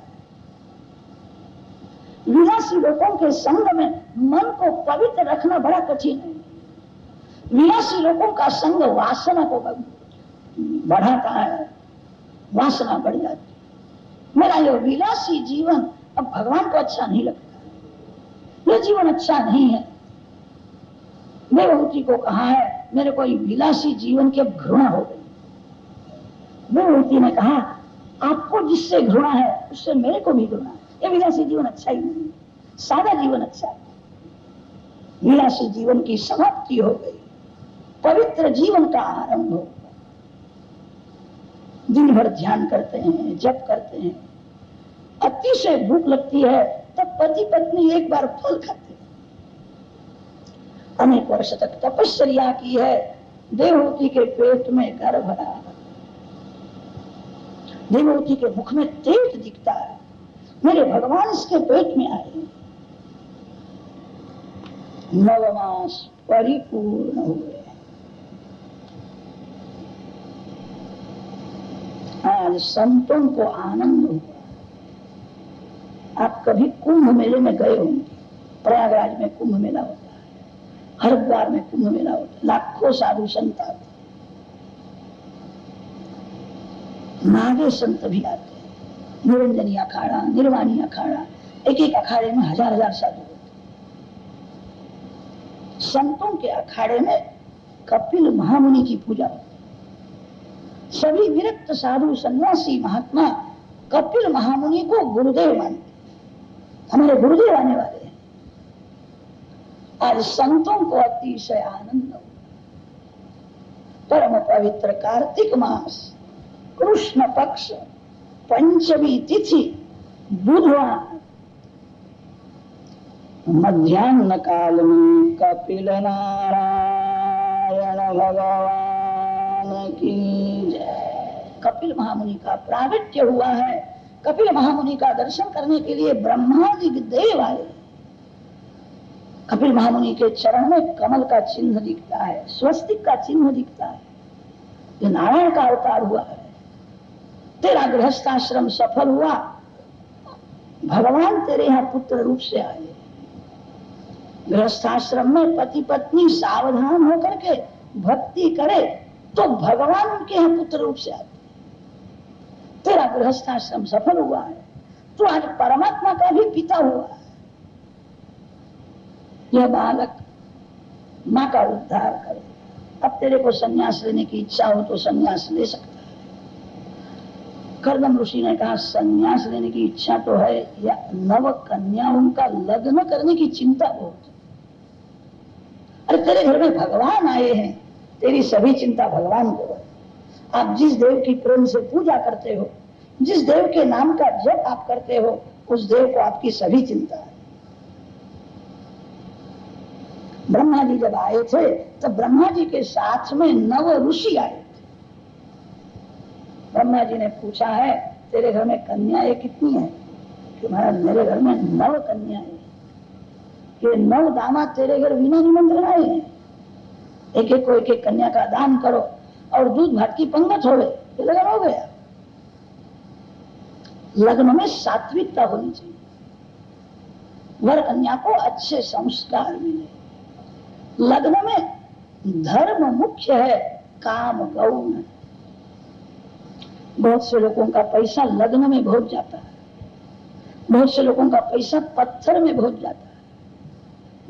S1: विलासी लोगों के संग में मन को पवित्र रखना बड़ा कठिन है। विलासी लोगों का संग वासना को बढ़ाता है, वासना बढ़ जाती। मेरा यह विलासी जीवन अब भगवान को अच्छा नहीं लगता, यह जीवन अच्छा नहीं है। देवहूति को कहा है, मेरे को विलासी जीवन की घृणा हो गई। देवहूति ने कहा, आपको जिससे घृणा है उससे मेरे को भी घृणा है। ये विलासी जीवन अच्छा ही नहीं, सादा जीवन अच्छा है। विलासी जीवन की समाप्ति हो गई, पवित्र जीवन का आरंभ हो। दिन भर ध्यान करते हैं, जप करते हैं, अतिशय भूख लगती है तब पति पत्नी एक बार फल खाते हैं। अनेक वर्ष तक तपस्या की है, देवहूति के पेट में गर्भ रहा, देवहूति के मुख में तेज दिखता है, मेरे भगवान इसके पेट में आए। 9 मास परिपूर्ण हुए। आज संतों को आनंद हुआ। आप कभी कुंभ मेले में गए होंगे, प्रयागराज में कुंभ मेला होता है, हरिद्वार में कुंभ मेला होता है, लाखों साधु संत आते हैं, नागे संत भी आते हैं, निरंजनी अखाड़ा, निर्वाणी अखाड़ा, एक एक अखाड़े में 1000-1000 साधु होते हैं। संतों के अखाड़े में कपिल महामुनि की पूजा होती है। सभी विरक्त साधु सन्यासी महात्मा कपिल महामुनि को गुरुदेव मानते, हमारे गुरुदेव आने वाले हैं। आज संतों को अतिशय आनंद हो। परम पवित्र कार्तिक मास, कृष्ण पक्ष, पंचमी तिथि, बुधवार, मध्याह्न काल में कपिल नारायण भगवान की जय। कपिल महामुनि का प्रागट्य हुआ है। कपिल महामुनि का दर्शन करने के लिए ब्रह्मादि देव आए। कपिल महामुनि के चरण में कमल का चिन्ह दिखता है, स्वस्तिक का चिन्ह दिखता है। ये नारायण का अवतार हुआ है। तेरा गृहस्थाश्रम सफल हुआ, भगवान तेरे यहाँ पुत्र रूप से आए। गृहस्थाश्रम में पति पत्नी सावधान होकर के भक्ति करे तो भगवान उनके यहाँ पुत्र रूप से आते। तेरा गृहस्थाश्रम सफल हुआ है, तो आज परमात्मा का भी पिता हुआ है। यह बालक माँ का उद्धार करे। अब तेरे को संन्यास लेने की इच्छा हो तो संन्यास ले सकता है। कर्दम ऋषि ने कहा संन्यास लेने की इच्छा तो है, या नव कन्याओं का लग्न करने की चिंता बहुत है। अरे तेरे घर में भगवान आए हैं, तेरी सभी चिंता भगवान को है। आप जिस देव की प्रेम से पूजा करते हो, जिस देव के नाम का जप आप करते हो, उस देव को आपकी सभी चिंता है। ब्रह्मा जी जब आए थे तब ब्रह्मा जी के साथ में नव ऋषि आए थे। ब्रह्मा जी ने पूछा है तेरे घर में कन्याएं कितनी है? कि महाराज मेरे घर में 9 कन्याएं हैं। ये 9 दामाद तेरे घर बिना निमंत्रण आए हैं। एक एक को एक एक कन्या का दान करो और दूध भात की पंगत हो गए, लगन हो गया। लग्न में सात्विकता होनी चाहिए, वर कन्या को अच्छे संस्कार मिले। लग्न में धर्म मुख्य है, काम गौण है। बहुत से लोगों का पैसा लग्न में बहुत जाता है, बहुत से लोगों का पैसा पत्थर में बहुत जाता है,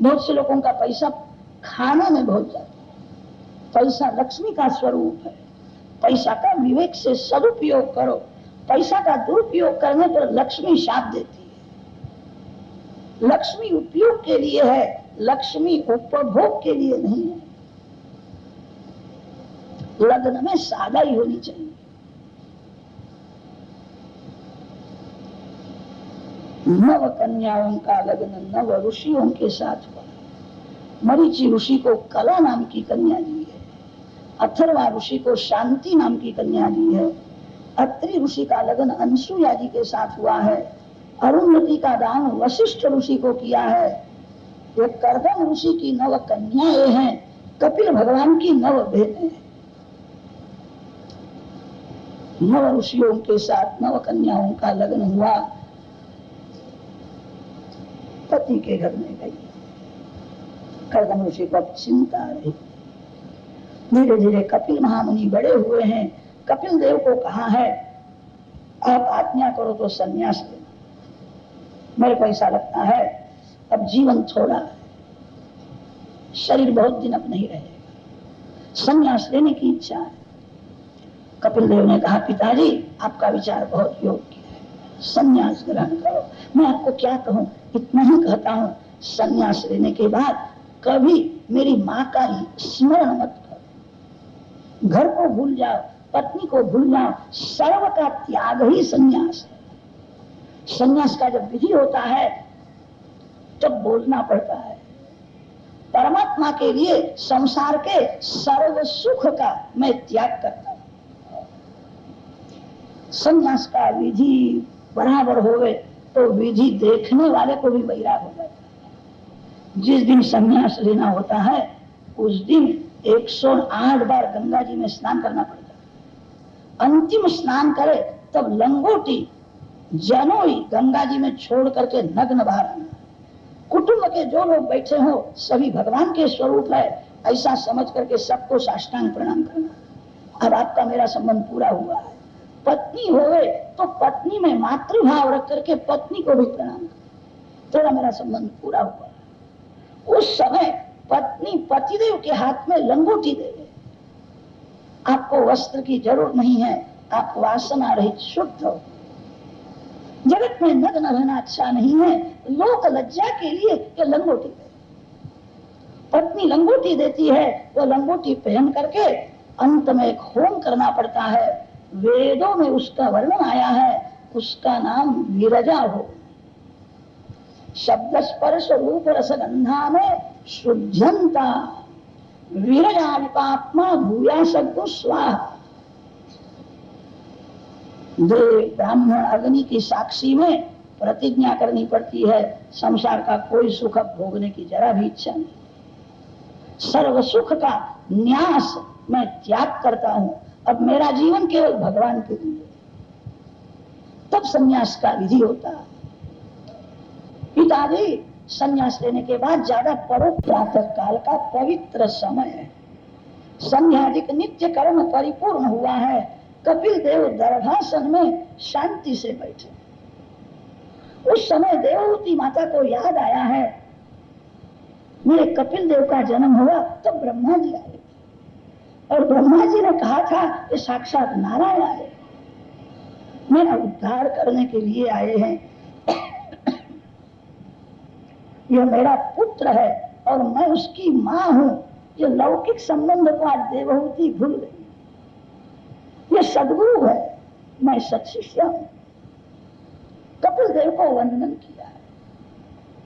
S1: बहुत से लोगों का पैसा खाने में बहुत जाता है। पैसा लक्ष्मी का स्वरूप है। पैसा का विवेक से सदुपयोग करो। पैसा का दुरुपयोग करने पर लक्ष्मी शाप देती है। लक्ष्मी उपयोग के लिए है, लक्ष्मी उपभोग के लिए नहीं है। लग्न में सादाई होनी चाहिए। नव कन्याओं का लग्न नव ऋषियों के साथ हुआ। मरीचि ऋषि को कला नाम की कन्या दी है, अथर्वा ऋषि को शांति नाम की कन्या दी है, अत्रि ऋषि का लगन अनसुया जी के साथ हुआ है, अरुंधति का दान वशिष्ठ ऋषि को किया है। ये कर्दम ऋषि की 9 कन्याएं हैं, कपिल भगवान की 9 बहनें हैं। 9 ऋषियों के साथ 9 कन्याओं का लगन हुआ। पति के घर में गई। कर्दम ऋषि को अब चिंता रही। धीरे धीरे कपिल महामुनि बड़े हुए हैं। कपिल देव को कहा है आप आज्ञा करो तो संन्यास लेना। मेरे को ऐसा लगता है अब जीवन थोड़ा है, शरीर बहुत दिन अब नहीं रहेगा, संन्यास लेने की इच्छा है। कपिल देव ने कहा पिताजी आपका विचार बहुत योग्य है, संन्यास ग्रहण करो। मैं आपको क्या कहूँ, इतना ही कहता हूँ, संन्यास लेने के बाद कभी मेरी माँ का स्मरण मत करो। घर को भूल जाओ, पत्नी को भूल जाओ। सर्व का त्याग ही संन्यास है। संन्यास का जब विधि होता है तब बोलना पड़ता है परमात्मा के लिए संसार के सर्व सुख का मैं त्याग करता हूं। संन्यास का विधि बराबर हो गए तो विधि देखने वाले को भी वैराग हो जाता है। जिस दिन संन्यास लेना होता है उस दिन 108 बार गंगा जी में स्नान करना पड़ता है। अंतिम स्नान करे तब लंगोटी जनोई गंगा जी में छोड़ करके नग्न बाहर आना। कुटुंब के जो लोग बैठे हो सभी भगवान के स्वरूप है, ऐसा समझ करके सबको साष्टांग प्रणाम करना। अब आपका मेरा संबंध पूरा हुआ है। पत्नी होवे तो पत्नी में मातृभाव रख करके पत्नी को भी प्रणाम कर, तेरा मेरा संबंध पूरा हुआ है। उस समय पत्नी पतिदेव के हाथ में लंगोटी देवे। आपको वस्त्र की जरूरत नहीं है, आप वासना रहित शुद्ध हो। जगत में नग्न रहना अच्छा नहीं है, लोक लज्जा के लिए ये लंगोटी दे। पत्नी लंगोटी देती है, वो लंगोटी पहन करके अंत में एक होम करना पड़ता है। वेदों में उसका वर्णन आया है, उसका नाम विरजा हो। शब्द स्पर्श रूप रसगंधा में शुद्धंता विरजा विपात्मा भूया शब्द स्वाहा। देव ब्राह्मण अग्नि की साक्षी में प्रतिज्ञा करनी पड़ती है, संसार का कोई सुख भोगने की जरा भी इच्छा नहीं। सर्व सुख का न्यास मैं त्याग करता हूं, अब मेरा जीवन केवल भगवान के लिए। तब संन्यास का विधि होता है। गीता जी संन्यास लेने के बाद ज्यादा परो प्रातः काल का पवित्र समय है, संध्यादिक नित्य कर्म परिपूर्ण हुआ है। कपिल देव दर्भासन में शांति से बैठे। उस समय देवहूति माता को याद आया है, मेरे कपिल देव का जन्म हुआ तो ब्रह्मा जी आए थे और ब्रह्मा जी ने कहा था कि साक्षात नारायण आए, मेरा उद्धार करने के लिए आए हैं। यह मेरा पुत्र है और मैं उसकी माँ हूं। ये लौकिक संबंध को आज देवहूति भूल गई। ये सदगुरु है, मैं सत्शिष्य हूं। कपिल देव को वंदन किया है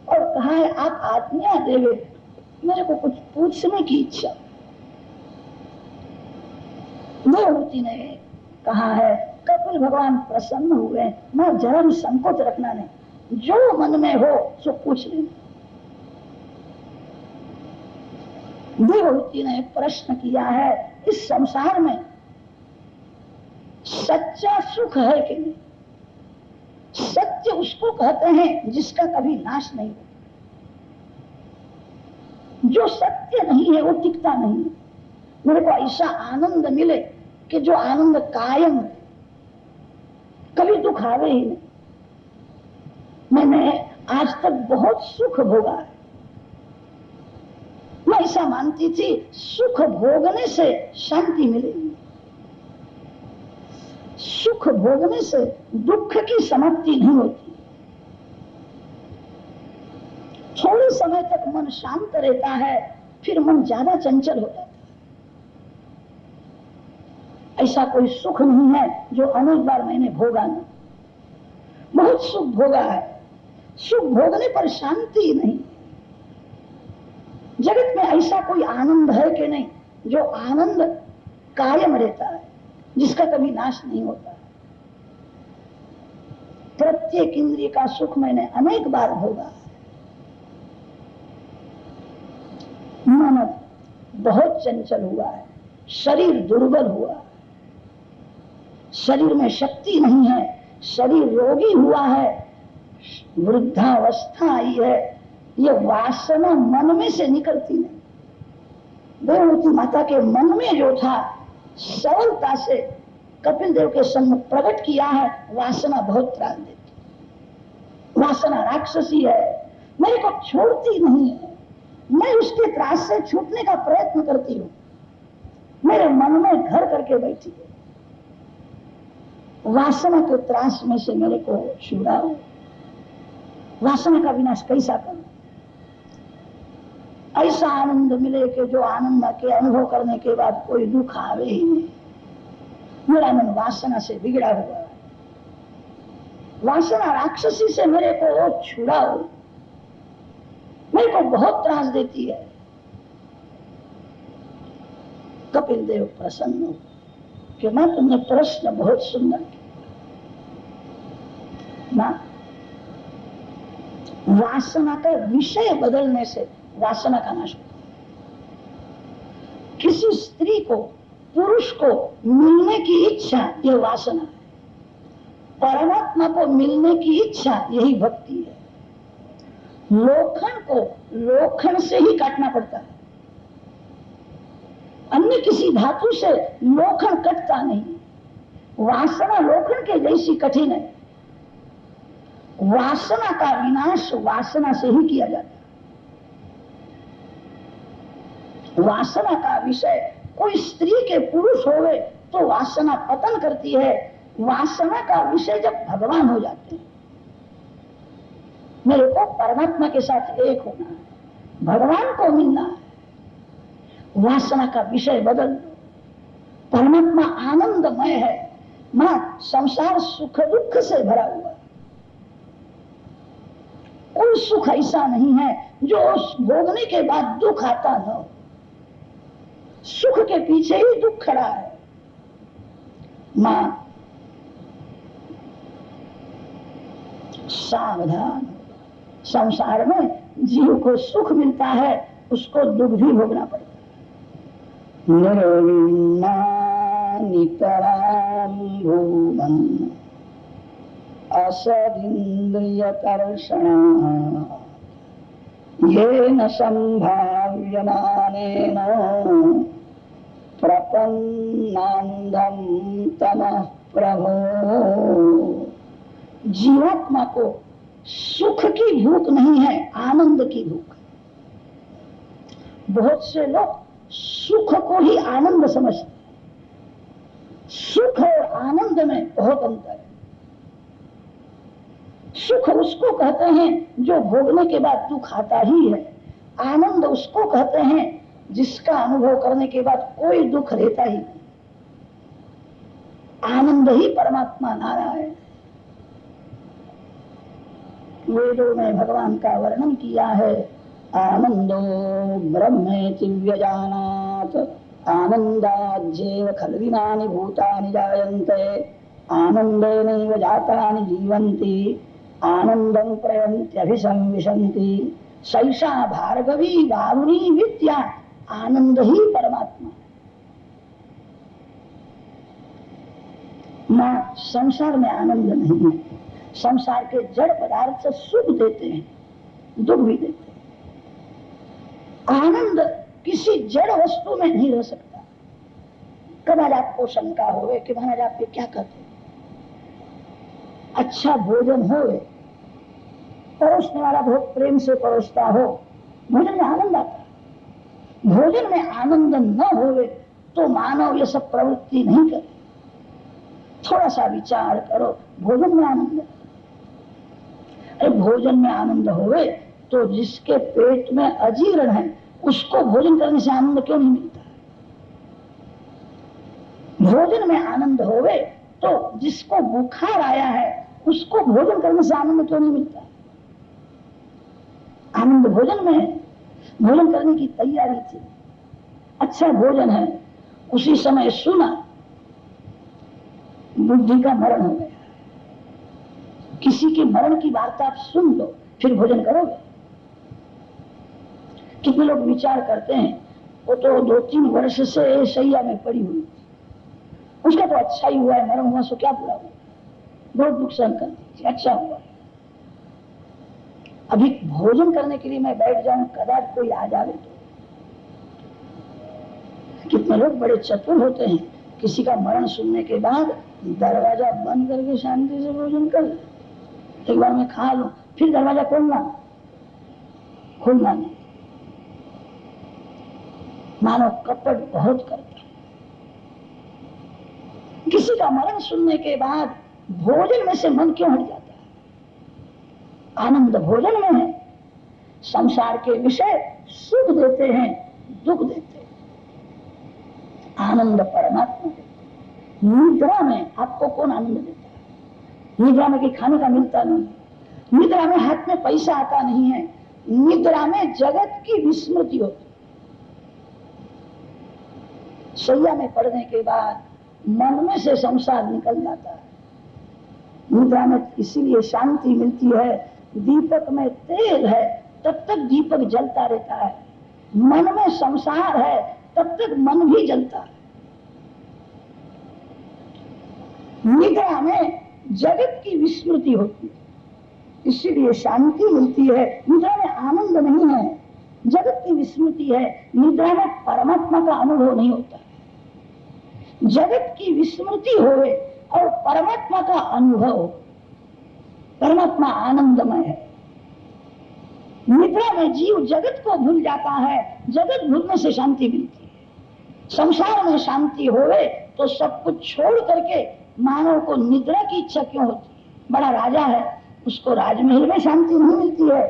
S1: और कहा है आप आज्ञा देवे, मेरे को कुछ पूछने की इच्छा। देवहूति ने कहा है कपिल भगवान प्रसन्न हुए, मैं जरा भी संकोच रखना नहीं, जो मन में हो सो पूछ लेना। देवहूति ने प्रश्न किया है इस संसार में सच्चा सुख है कि नहीं? सत्य उसको कहते हैं जिसका कभी नाश नहीं हो। जो सत्य नहीं है वो टिकता नहीं है। मेरे को ऐसा आनंद मिले कि जो आनंद कायम है, कभी दुख आवे ही नहीं। मैंने आज तक बहुत सुख भोगा है। मैं ऐसा मानती थी सुख भोगने से शांति मिलेगी, सुख भोगने से दुख की समाप्ति नहीं होती। थोड़े समय तक मन शांत रहता है, फिर मन ज्यादा चंचल हो जाता है। ऐसा कोई सुख नहीं है जो अनेक बार मैंने भोगा नहीं। बहुत सुख भोगा है, सुख भोगने पर शांति नहीं। जगत में ऐसा कोई आनंद है कि नहीं जो आनंद कायम रहता है, जिसका कभी नाश नहीं होता। प्रत्येक इंद्रिय का सुख मैंने अनेक बार भोगा है। मन बहुत चंचल हुआ है, शरीर दुर्बल हुआ है, शरीर में शक्ति नहीं है, शरीर रोगी हुआ है, वृद्धावस्था आई है। ये वासना मन में से निकलती नहीं। देवहूति माता के मन में जो था सरलता से कपिल देव के सम्मुख प्रकट किया है। वासना बहुत त्रास देती, वासना राक्षसी है, मेरे को छोड़ती नहीं है। मैं उसके त्रास से छूटने का प्रयत्न करती हूँ, मेरे मन में घर करके बैठी है। वासना के त्रास में से मेरे को छुड़ाओ। वासना का विनाश कैसा करूं? ऐसा आनंद मिले कि जो आनंद के अनुभव करने के बाद कोई दुख आवे ही नहीं। मेरा मन वासना से बिगड़ा हुआ है। वासना राक्षसी से मेरे को छुड़ाओ, मेरे को बहुत त्रास देती है। कपिल देव प्रसन्न हो कि मां तुमने प्रश्न बहुत सुंदर किया। मां, वासना का विषय बदलने से वासना का नाश होता है। किसी स्त्री को, पुरुष को मिलने की इच्छा यह वासना है। परमात्मा को मिलने की इच्छा यही भक्ति है। लोखंड को लोखंड से ही काटना पड़ता है, अन्य किसी धातु से लोखंड कटता नहीं। वासना लोखंड के जैसी कठिन है। वासना का विनाश वासना से ही किया जाता है। वासना का विषय कोई स्त्री के पुरुष होवे तो वासना पतन करती है। वासना का विषय जब भगवान हो जाते हैं, मेरे को परमात्मा के साथ एक होना है, भगवान को मिलना है। वासना का विषय बदल दो। परमात्मा आनंदमय है। मां, संसार सुख दुख से भरा हुआ है। कोई सुख ऐसा नहीं है जो भोगने के बाद दुख आता न हो। सुख के पीछे ही दुख खड़ा है। मां, सावधान। संसार में जीव को सुख मिलता है, उसको दुख भी भोगना पड़ता है। निर्विण्णा नितरां भूमन् असदिन्द्रियकर्षण येन संभाव्यमानेन प्रपन्नान्धं तमः प्रभो। जीवात्मा को सुख की भूख नहीं है, आनंद की भूख। बहुत से लोग सुख को ही आनंद समझते हैं। सुख और आनंद में बहुत अंतर है। सुख उसको कहते हैं जो भोगने के बाद दुख आता ही है। आनंद उसको कहते हैं जिसका अनुभव करने के बाद कोई दुख रहता ही नहीं। आनंद ही परमात्मा नारायण। वेदों में भगवान का वर्णन किया है, आनंदो ब्रह्मेति व्यजानात् आनन्दाज्जेव खल्विनानि भूतानि जायन्ते आनन्देनैव जातानि जीवन्ति आनन्दं प्रयन्त्यभिसंविशन्ति। सैषा भार्गवी वारुणी विद्या। आनंद ही परमात्मा। मां संसार में आनंद नहीं है। संसार के जड़ पदार्थ सुख देते हैं, दुख भी देते हैं। आनंद किसी जड़ वस्तु में नहीं रह सकता। कदाच आपको शंका होवे कि महाराज आप ये क्या कहते हैं? अच्छा भोजन होवे, परोसने वाला बहुत प्रेम से परोसता हो, भोजन में आनंद आता है। भोजन में आनंद न होवे तो मानव ये सब प्रवृत्ति नहीं करे। थोड़ा सा विचार करो, भोजन में आनंद। अरे भोजन में आनंद होवे तो जिसके पेट में अजीर्ण है उसको भोजन करने से आनंद क्यों नहीं मिलता? भोजन में आनंद होवे तो जिसको बुखार आया है उसको भोजन करने से आनंद क्यों नहीं मिलता? आनंद भोजन में है। भोजन करने की तैयारी थी, अच्छा भोजन है, उसी समय सुना बुद्धि का मरण हो गया। किसी के मरण की वार्ता आप सुन लो फिर भोजन करोगे? कितने लोग विचार करते हैं वो तो 2-3 वर्ष से शैया में पड़ी हुई थी, उसका तो अच्छा ही हुआ है, मरण हुआ सो क्या बुरा हुआ, बहुत दुख सहन कर दीजिए, अच्छा हुआ। अभी भोजन करने के लिए मैं बैठ जाऊं, कदाच कोई आ जावे तो। कितने लोग बड़े चतुर होते हैं, किसी का मरण सुनने के बाद दरवाजा बंद करके शांति से भोजन कर ले। एक बार मैं खा लूं फिर दरवाजा खोलना नहीं। मानव कपट बहुत करता है। किसी का मरण सुनने के बाद भोजन में से मन क्यों हट जाता है? आनंद भोजन में है। संसार के विषय सुख देते हैं, दुख देते हैं। आनंद परमात्मा देते। निद्रा में आपको कौन आनंद देता है? निद्रा में कि खाने का मिलता नहीं, निद्रा में हाथ में पैसा आता नहीं है, निद्रा में जगत की विस्मृति होती। शैया में पड़ने के बाद मन में से संसार निकल जाता है। निद्रा में इसीलिए शांति मिलती है। दीपक में तेल है तब तक दीपक जलता रहता है, मन में संसार है तब तक मन भी जलता है। निद्रा में जगत की विस्मृति होती है, इसीलिए शांति मिलती है। निद्रा में आनंद नहीं है, जगत की विस्मृति है। निद्रा में परमात्मा का अनुभव नहीं होता। जगत की विस्मृति होवे और परमात्मा का अनुभव। परमात्मा आनंदमय है। निद्रा में जीव जगत को भूल जाता है, जगत भूलने से शांति मिलती है। संसार में शांति होवे तो सब कुछ छोड़ करके मानव को निद्रा की इच्छा क्यों होती है? बड़ा राजा है, उसको राजमहल में शांति नहीं मिलती है।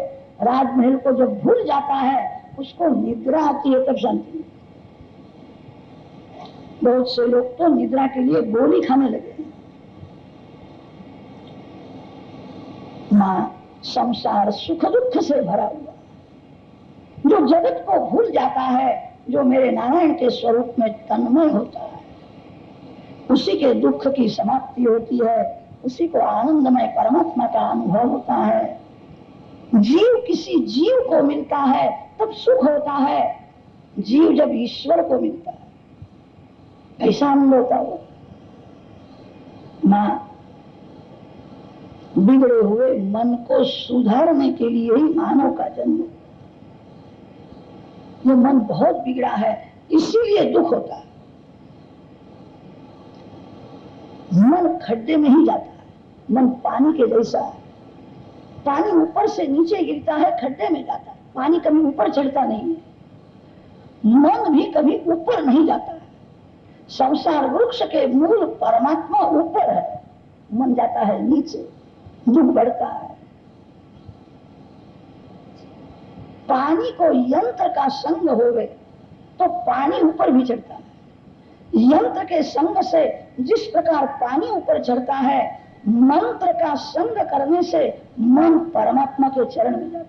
S1: राजमहल को जब भूल जाता है उसको निद्रा आती है, तब शांति मिलती है। बहुत से लोग तो निद्रा के लिए गोली खाने लगे। मां संसार सुख दुख से भरा हुआ। जो जगत को भूल जाता है, जो मेरे नारायण के स्वरूप में तन्मय होता है, उसी के दुख की समाप्ति होती है, उसी को आनंदमय परमात्मा का अनुभव होता है। जीव किसी जीव को मिलता है तब सुख होता है। जीव जब ईश्वर को मिलता है कैसा आनंद होता है? मां बिगड़े हुए मन को सुधारने के लिए ही मानव का जन्म। ये मन बहुत बिगड़ा है, इसीलिए दुख होता है। मन खड्डे में ही जाता है, मन पानी के जैसा है। पानी ऊपर से नीचे गिरता है, खड्डे में जाता है। पानी कभी ऊपर चढ़ता नहीं है, मन भी कभी ऊपर नहीं जाता है। संसार वृक्ष के मूल परमात्मा ऊपर है, मन जाता है नीचे, दुख बढ़ता है। पानी को यंत्र का संग होवे तो पानी ऊपर भी चढ़ता है। यंत्र के संग से जिस प्रकार पानी ऊपर चढ़ता है, मंत्र का संग करने से मन परमात्मा के चरण में जाता है।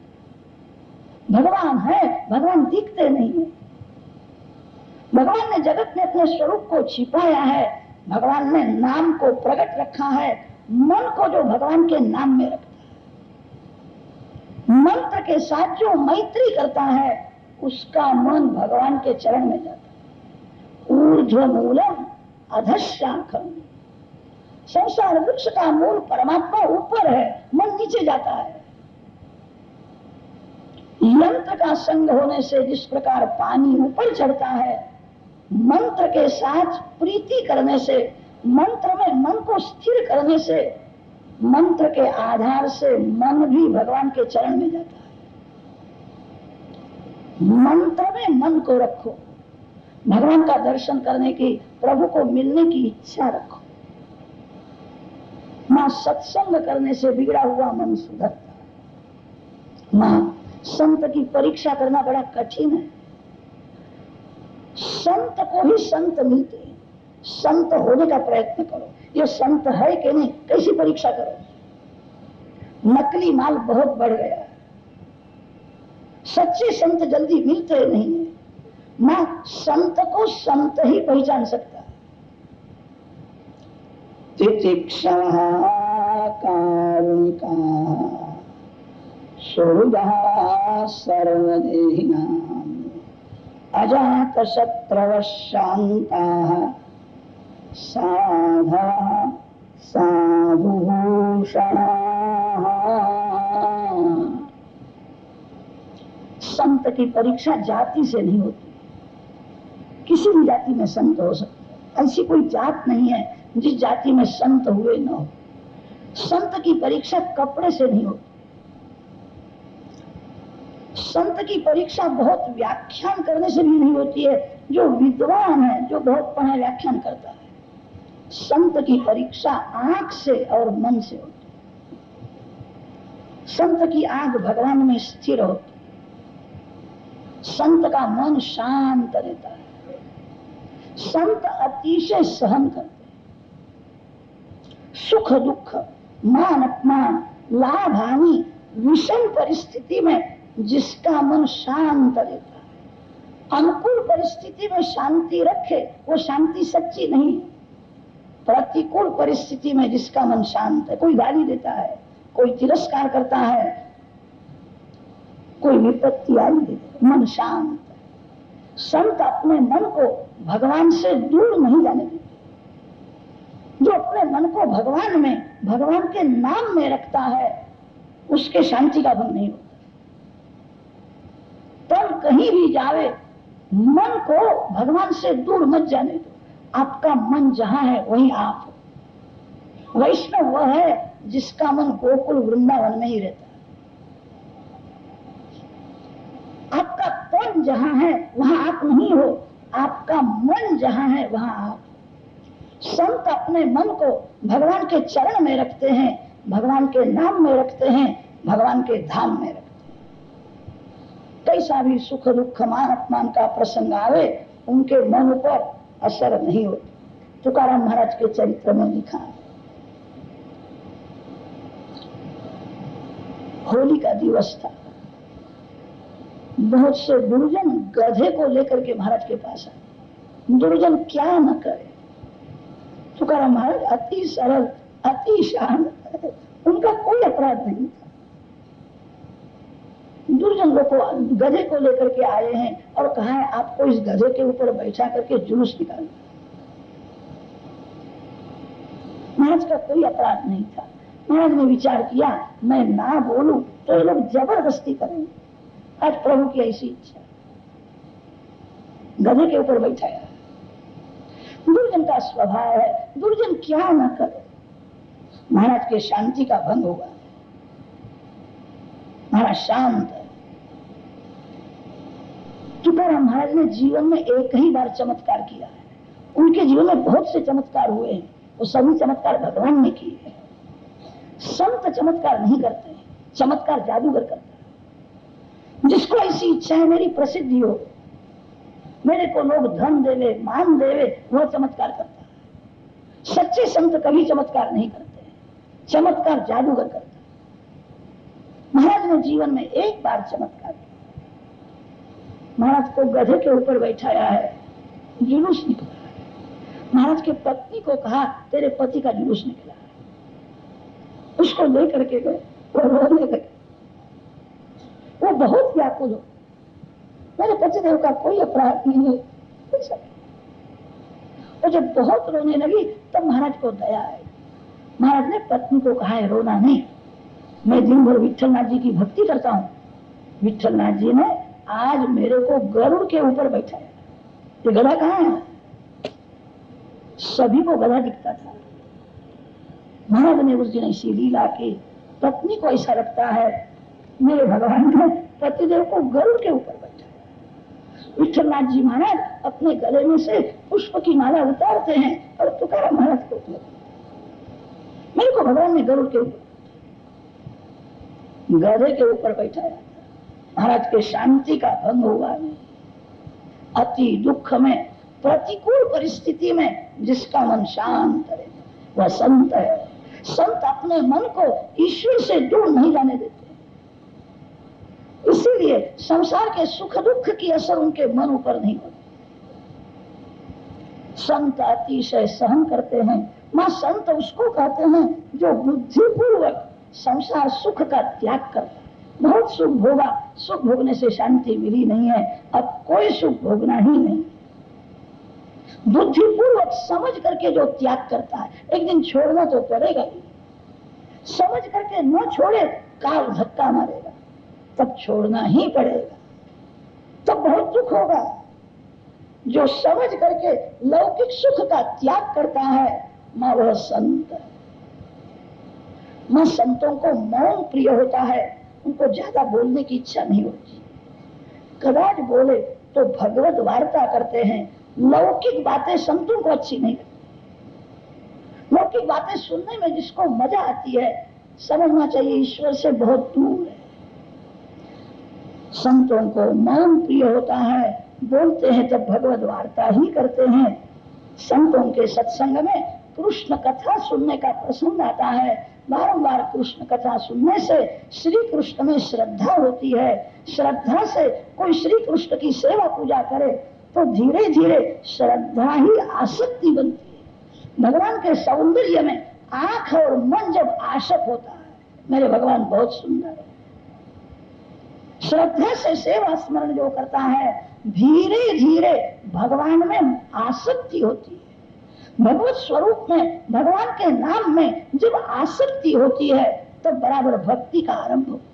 S1: भगवान है, भगवान दिखते नहीं है। भगवान ने जगत में अपने स्वरूप को छिपाया है, भगवान ने नाम को प्रकट रखा है। मन को जो भगवान के नाम में रखता है, मंत्र के साथ जो मैत्री करता है, उसका मन भगवान के चरण में जाता है। ऊर्ध्व मूलम अधशाखम, संसार वृक्ष का मूल परमात्मा ऊपर है, मन नीचे जाता है। यंत्र का संग होने से जिस प्रकार पानी ऊपर चढ़ता है, मंत्र के साथ प्रीति करने से, मंत्र में मन को स्थिर करने से, मंत्र के आधार से मन भी भगवान के चरण में जाता है। मंत्र में मन को रखो, भगवान का दर्शन करने की, प्रभु को मिलने की इच्छा रखो। मां सत्संग करने से बिगड़ा हुआ मन सुधरता है। मां संत की परीक्षा करना बड़ा कठिन है। संत को ही संत मिलते हैं, संत होने का प्रयत्न करो। ये संत है कि नहीं, कैसी परीक्षा करो। नकली माल बहुत बढ़ गया है, सच्चे संत जल्दी मिलते नहीं है। मैं संत को संत ही पहचान सकता है। तितिक्षा कारुणिका सुहृदा सर्वदेहिनां अजात शत्रवः शान्ताः साधवः साधुभूषणाः। संत की परीक्षा जाति से नहीं होती, किसी भी जाति में संत हो सकता है। ऐसी कोई जात नहीं है जिस जाति में संत हुए न हो। संत की परीक्षा कपड़े से नहीं होती। संत की परीक्षा बहुत व्याख्यान करने से भी नहीं होती है। जो विद्वान है, जो बहुत पढ़ा व्याख्यान करता है। संत की परीक्षा आंख से और मन से होती है। संत की आंख भगवान में स्थिर होती है। संत का मन शांत रहता है। संत अतिशय सहन करते हैं। सुख दुख, मान अपमान, लाभ हानि, विषम परिस्थिति में जिसका मन शांत रहता है, अनुकूल परिस्थिति में शांति रखे, वो शांति सच्ची नहीं। प्रतिकूल परिस्थिति में जिसका मन शांत है, कोई गाली देता है, कोई तिरस्कार करता है, कोई विपत्ति आई देता है, मन शांत है। संत अपने मन को भगवान से दूर नहीं जाने देते। जो अपने मन को भगवान में, भगवान के नाम में रखता है, उसके शांति का भंग नहीं होता। तब कहीं भी जावे, मन को भगवान से दूर मत जाने दो। आपका मन जहां है वहीं आप हो। वैष्णव वह है जिसका मन गोकुल वृंदावन में ही रहता है। आपका तन जहां है वहां आप नहीं हो, आपका मन जहां है वहां आप। संत अपने मन को भगवान के चरण में रखते हैं, भगवान के नाम में रखते हैं, भगवान के धाम में रखते हैं। कैसा भी सुख दुख मान अपमान का प्रसंग आवे, उनके मन पर असर नहीं होता। तुकाराम महाराज के चरित्र में लिखा है। होली का दिवस था, बहुत से दुर्जन गधे को लेकर के महाराज के पास आए। दुर्जन क्या न करे। तुकाराम महाराज अति सरल, अति शांत, उनका कोई अपराध नहीं था। दुर्जन लोग को गधे को लेकर के आए हैं और कहा है आपको इस गधे के ऊपर बैठा करके जुलूस निकालना। महाराज का कोई अपराध नहीं था। महाराज ने विचार किया मैं ना बोलूं तो ये लोग जबरदस्ती करेंगे। आज प्रभु की ऐसी इच्छा, गधे के ऊपर बैठाया। दुर्जन का स्वभाव है, दुर्जन क्या न करे, महाराज के शांति का भंग होगा। महाराज शांत है। तुकाराम महाराज ने जीवन में एक ही बार चमत्कार किया है। उनके जीवन में बहुत से चमत्कार हुए हैं, वो सभी चमत्कार भगवान ने किए हैं। संत चमत्कार नहीं करते, चमत्कार जादूगर करता है। जिसको ऐसी इच्छा है मेरी प्रसिद्धि हो, मेरे को लोग धन देवे, मान देवे, वह चमत्कार करता है। सच्चे संत कभी चमत्कार नहीं करते, चमत्कार जादूगर करता है। महाराज ने जीवन में एक बार चमत्कार किया। महाराज को गधे के ऊपर बैठाया है, जुलूस निकला है। महाराज के पत्नी को कहा तेरे पति का जुलूस निकला है। उसको लेकर के गए, वो रोने लगे। वो बहुत व्याकुल हो, मेरे पतिदेव का कोई अपराध नहीं है। और जब बहुत रोने लगी तब महाराज को दया आई। महाराज ने पत्नी को कहा है रोना नहीं, मैं दिन भर विट्ठलनाथ जी की भक्ति करता हूँ। विट्ठलनाथ जी ने आज मेरे को गरुड़ के ऊपर बैठाया। ये गधा कहाँ है? सभी को गधा दिखता था। महाराज ने उस दिन ऐसी लीला की, पत्नी को ऐसा लगता है मेरे भगवान ने पतिदेव को गरुड़ के ऊपर बैठाया। विट्ठलनाथ जी महाराज अपने गले में से पुष्प की माला उतारते हैं और तुकाराम महाराज को मेरे को भगवान ने गरुड़ के ऊपर, गधे के ऊपर बैठाया। महाराज के शांति का भंग हुआ नहीं। अति दुख में, प्रतिकूल परिस्थिति में जिसका मन शांत रहे वह संत है। संत अपने मन को ईश्वर से दूर नहीं जाने देते, इसीलिए संसार के सुख दुख की असर उनके मन ऊपर नहीं होती। संत अतिशय सहन करते हैं। मां संत उसको कहते हैं जो बुद्धिपूर्वक संसार सुख का त्याग करता है। बहुत सुख भोगा, सुख भोगने से शांति मिली नहीं है, अब कोई सुख भोगना ही नहीं। बुद्धिपूर्वक समझ करके जो त्याग करता है एक दिन छोड़ना तो पड़ेगा ही। समझ करके न छोड़े काल धक्का मारेगा, तब छोड़ना ही पड़ेगा, तब बहुत दुख होगा। जो समझ करके लौकिक सुख का त्याग करता है मां वह संत है। मां संतों को मौन प्रिय होता है, उनको ज्यादा बोलने की इच्छा नहीं होती। कदाच बोले तो भगवत वार्ता करते हैं। लौकिक बातें संतों को अच्छी नहीं लगती। लौकिक बातें सुनने में जिसको मजा आती है समझना चाहिए ईश्वर से बहुत दूर है। संतों को मौन प्रिय होता है, बोलते हैं तब भगवत वार्ता ही करते हैं। संतों के सत्संग में कृष्ण कथा सुनने का प्रसंग आता है। बारंबार कृष्ण कथा सुनने से श्री कृष्ण में श्रद्धा होती है। श्रद्धा से कोई श्री कृष्ण की सेवा पूजा करे तो धीरे धीरे श्रद्धा ही आसक्ति बनती है। भगवान के सौंदर्य में आंख और मन जब आसक्त होता है, मेरे भगवान बहुत सुंदर है। श्रद्धा से सेवा स्मरण जो करता है धीरे धीरे भगवान में आसक्ति होती है। भगवत स्वरूप में, भगवान के नाम में जब आसक्ति होती है तो बराबर भक्ति का आरंभ होता है।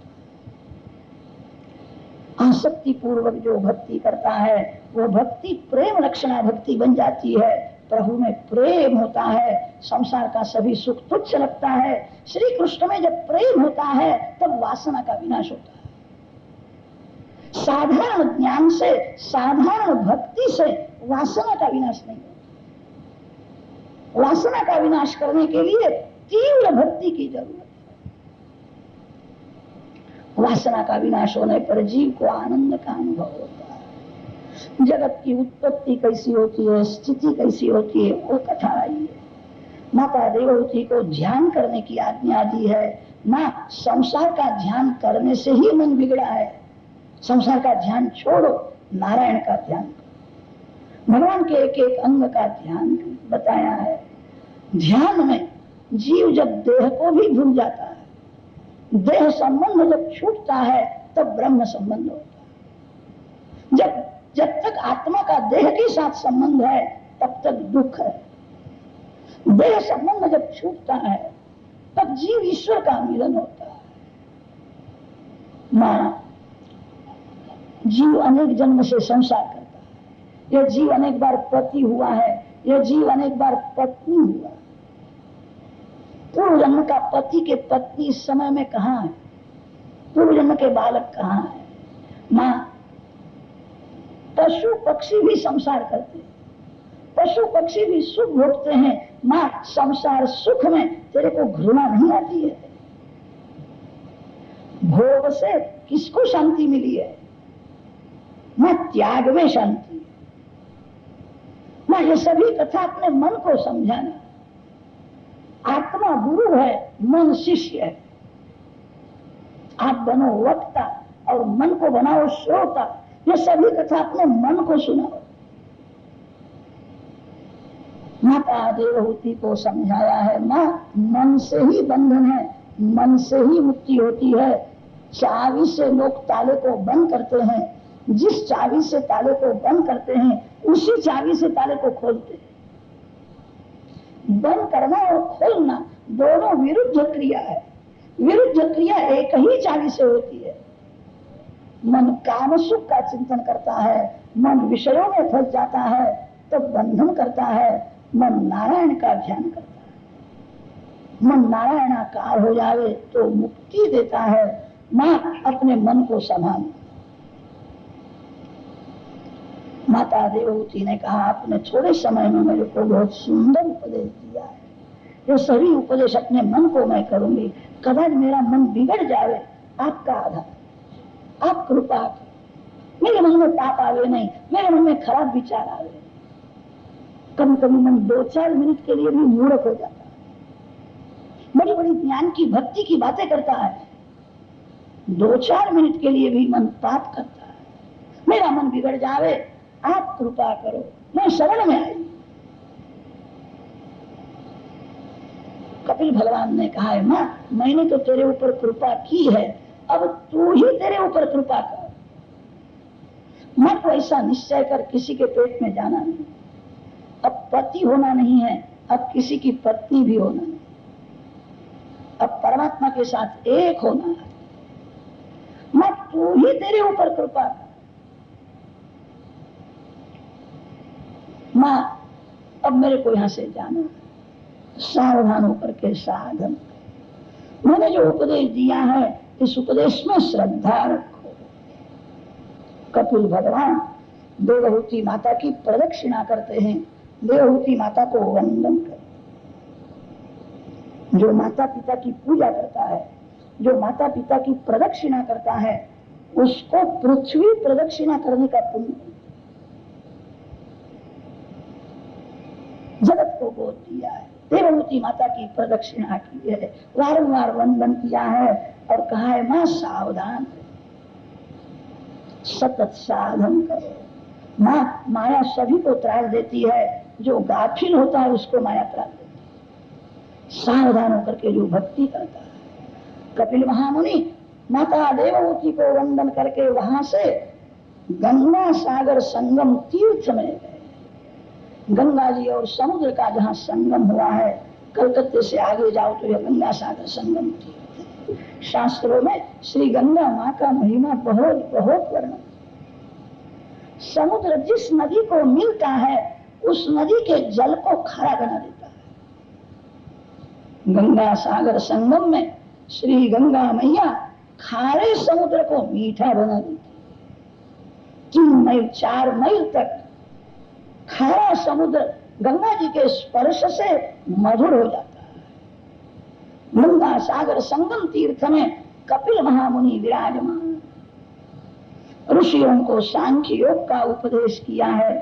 S1: आसक्ति पूर्वक जो भक्ति करता है वो भक्ति प्रेम लक्षणा भक्ति बन जाती है। प्रभु में प्रेम होता है, संसार का सभी सुख तुच्छ लगता है। श्री कृष्ण में जब प्रेम होता है तब वासना का विनाश होता है। साधारण ज्ञान से, साधारण भक्ति से वासना का विनाश नहीं होता। वासना का विनाश करने के लिए तीव्र भक्ति की जरूरत है। वासना का विनाश होने पर जीव को आनंद का अनुभव होता है। जगत की उत्पत्ति कैसी होती है, स्थिति कैसी होती है, वो कथा आई है। माता देवहूति को ध्यान करने की आज्ञा दी है। मां संसार का ध्यान करने से ही मन बिगड़ा है। संसार का ध्यान छोड़ो, नारायण का ध्यान करो। भगवान के एक एक अंग का ध्यान बताया है। ध्यान में जीव जब देह को भी भूल जाता है, देह संबंध जब छूटता है तब ब्रह्म संबंध होता है। जब तक आत्मा का देह के साथ संबंध है तब तक दुख है। देह संबंध जब छूटता है तब जीव ईश्वर का मिलन होता है। माना जीव अनेक जन्म से संसार करता है, यह जीव अनेक बार पति हुआ है, यह जीव अनेक बार पत्नी हुआ। पूर्व जन्म का पति के पत्नी इस समय में कहाँ है? पूर्व जन्म के बालक कहाँ है? मां, पशु पक्षी भी संसार करते हैं, पशु पक्षी भी सुख भोगते हैं। मां, संसार सुख में तेरे को घृणा नहीं आती है? भोग से किसको शांति मिली है? मां, त्याग में शांति है। मां, ये सभी कथा अपने मन को समझाना। आत्मा गुरु है, मन शिष्य है। आप बनो वक्ता और मन को बनाओ श्रोता। ये सभी कथा अपने मन को सुनाओ। माता देवहूति को समझाया है, मां, मन से ही बंधन है, मन से ही मुक्ति होती है। चाबी से लोग ताले को बंद करते हैं, जिस चाबी से ताले को बंद करते हैं उसी चाबी से ताले को खोलते हैं। बंद करना और खोलना दोनों विरुद्ध क्रिया है। विरुद्ध क्रिया एक ही चाबी से होती है। मन काम सुख का चिंतन करता है, मन विषयों में फंस जाता है तो बंधन करता है। मन नारायण का ध्यान करता है, मन नारायणाकार हो जावे तो मुक्ति देता है। मां, अपने मन को संभाल। माता देवहूति ने कहा, आपने थोड़े समय में मेरे को बहुत सुंदर उपदेश दिया है। ये सभी उपदेश अपने मन को मैं करूंगी। कदाच मेरा मन बिगड़ जावे, आपका आधार, आप कृपा करें। मेरे मन में पाप आवे नहीं, मेरे मन में खराब विचार आवे। कभी कभी मन 2-4 मिनट के लिए भी मूर्ख हो जाता है, बड़ी बड़ी ज्ञान की भक्ति की बातें करता है, 2-4 मिनट के लिए भी मन पाप करता है। मेरा मन बिगड़ जावे, आप कृपा करो, मैं शरण में आई। कपिल भगवान ने कहा है, मां, मैंने तो तेरे ऊपर कृपा की है, अब तू ही तेरे ऊपर कृपा कर। मत ऐसा निश्चय कर किसी के पेट में जाना नहीं। अब पति होना नहीं है, अब किसी की पत्नी भी होना नहीं, अब परमात्मा के साथ एक होना है। मत तू ही तेरे ऊपर कृपा कर। मां, अब मेरे को यहां से जाना, सावधान होकर के साधन। मैंने जो उपदेश दिया है इस उपदेश में श्रद्धा रखो। कपिल भगवान देवहूति माता की प्रदक्षिणा करते हैं, देवहूति माता को वंदन करते। जो माता पिता की पूजा करता है, जो माता पिता की प्रदक्षिणा करता है, उसको पृथ्वी प्रदक्षिणा करने का पुण्य। जगत को गोद दिया है, देवहूति माता की प्रदक्षिणा की है, वारंवार वंदन किया है और कहा है, मां सावधान, सतत साधन करो। मां, माया सभी को त्रास देती है, जो गाफिल होता है उसको माया त्रास देती है। सावधान होकर के जो भक्ति करता है। कपिल महामुनि माता देवहूति को वंदन करके वहां से गंगा सागर संगम तीर्थ में गए। गंगा जी और समुद्र का जहाँ संगम हुआ है, कलकत्ते से आगे जाओ तो यह गंगा सागर संगम तीर्थ। शास्त्रों में श्री गंगा माँ का महिमा बहुत बहुत वर्णन। समुद्र जिस नदी को मिलता है उस नदी के जल को खारा बना देता है। गंगा सागर संगम में श्री गंगा मैया खारे समुद्र को मीठा बना देती है। 3 मील 4 मील तक खारा समुद्र गंगा जी के स्पर्श से मधुर हो जाता है। गंगा सागर संगम तीर्थ में कपिल महामुनि विराजमान, ऋषियों को सांख्य योग का उपदेश किया है।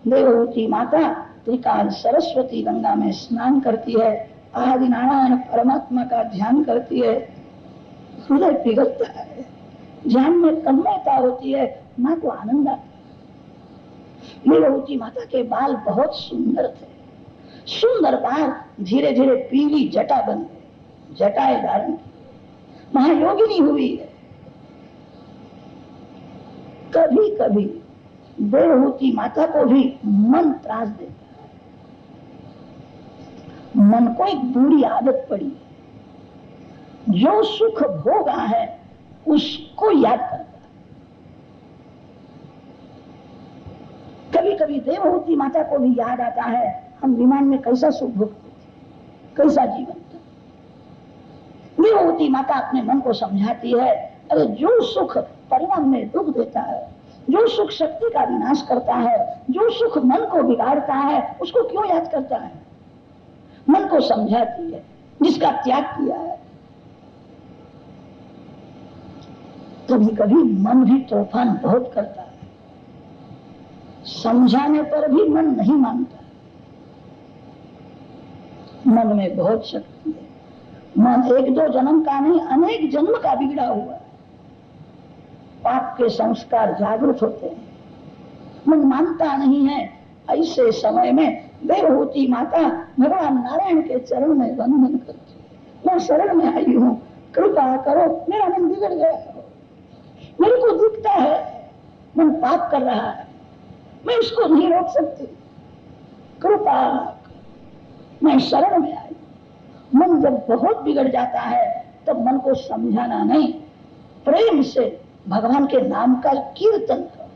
S1: देवहूति माता त्रिकाल सरस्वती गंगा में स्नान करती है, आदि नारायण परमात्मा का ध्यान करती है। हृदय पिघलता है, ध्यान में तन्मयता होती है, माँ को आनंद आता है। देवहूति माता के बाल बहुत सुंदर थे, सुंदर बाल धीरे धीरे पीली जटा बन गए, जटाएं धारण की, महायोगिनी हुई है। कभी कभी देवहूति माता को भी मन त्रास देता है। मन को एक बुरी आदत पड़ी है, जो सुख भोगा है उसको याद करता है। कभी कभी देवहूति माता को भी याद आता है, हम विमान में कैसा सुख भोगते थे, कैसा जीवन था। देवहूति माता अपने मन को समझाती है, अरे जो सुख परिणाम में दुख देता है, जो सुख शक्ति का विनाश करता है, जो सुख मन को बिगाड़ता है, उसको क्यों याद करता है। मन को समझाती है जिसका त्याग किया है। कभी कभी मन भी तूफान बहुत करता है, समझाने पर भी मन नहीं मानता। मन में बहुत शक्ति है। मन एक दो जन्म का नहीं, अनेक जन्म का बिगड़ा हुआ है। पाप के संस्कार जागृत होते हैं, मन मानता नहीं है। ऐसे समय में देवहूति माता भगवान नारायण के चरण में वंदन करती है, मैं शरण में आई हूँ, कृपा करो, मेरा मन बिगड़ गया, मेरे को दिखता है मन पाप कर रहा है, मैं इसको नहीं रोक सकती, कृपा, मैं शरण में आई। मन जब बहुत बिगड़ जाता है तब मन को समझाना नहीं, प्रेम से भगवान के नाम का कीर्तन करो,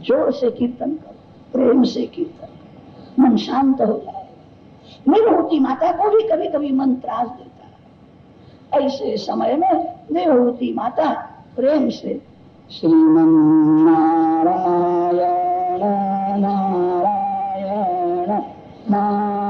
S1: जोर से कीर्तन करो, प्रेम से कीर्तन करो, मन शांत हो जाएगा। देवहूति माता को भी कभी कभी मन त्रास देता है। ऐसे समय में देवहूति माता प्रेम से श्रीमन नारायण नारायण नारायण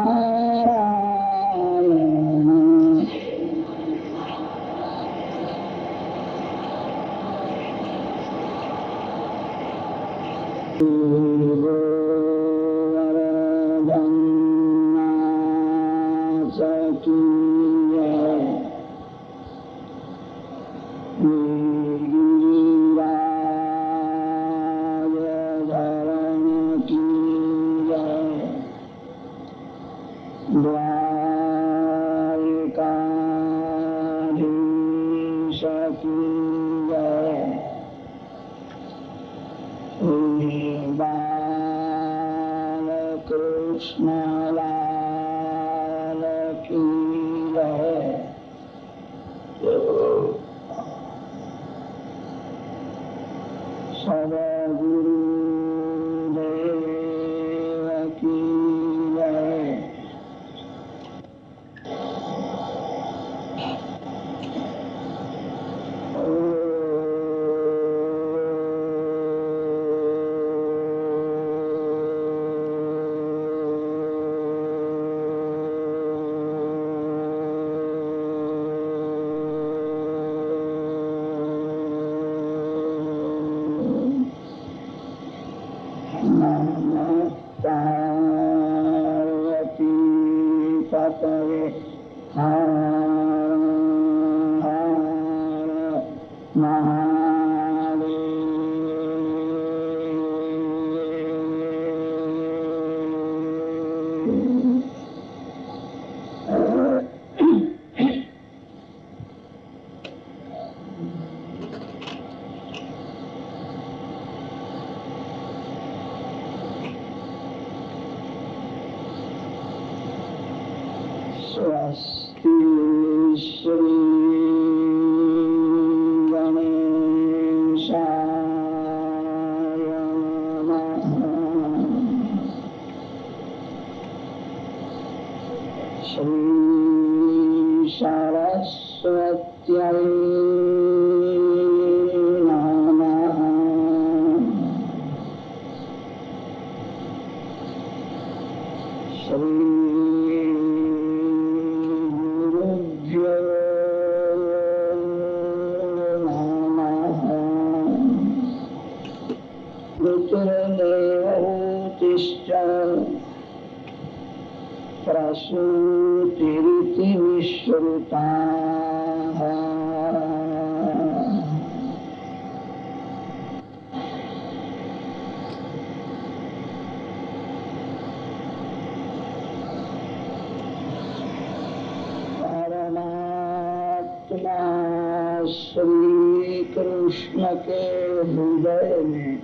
S1: श्री कृष्ण के हृदय में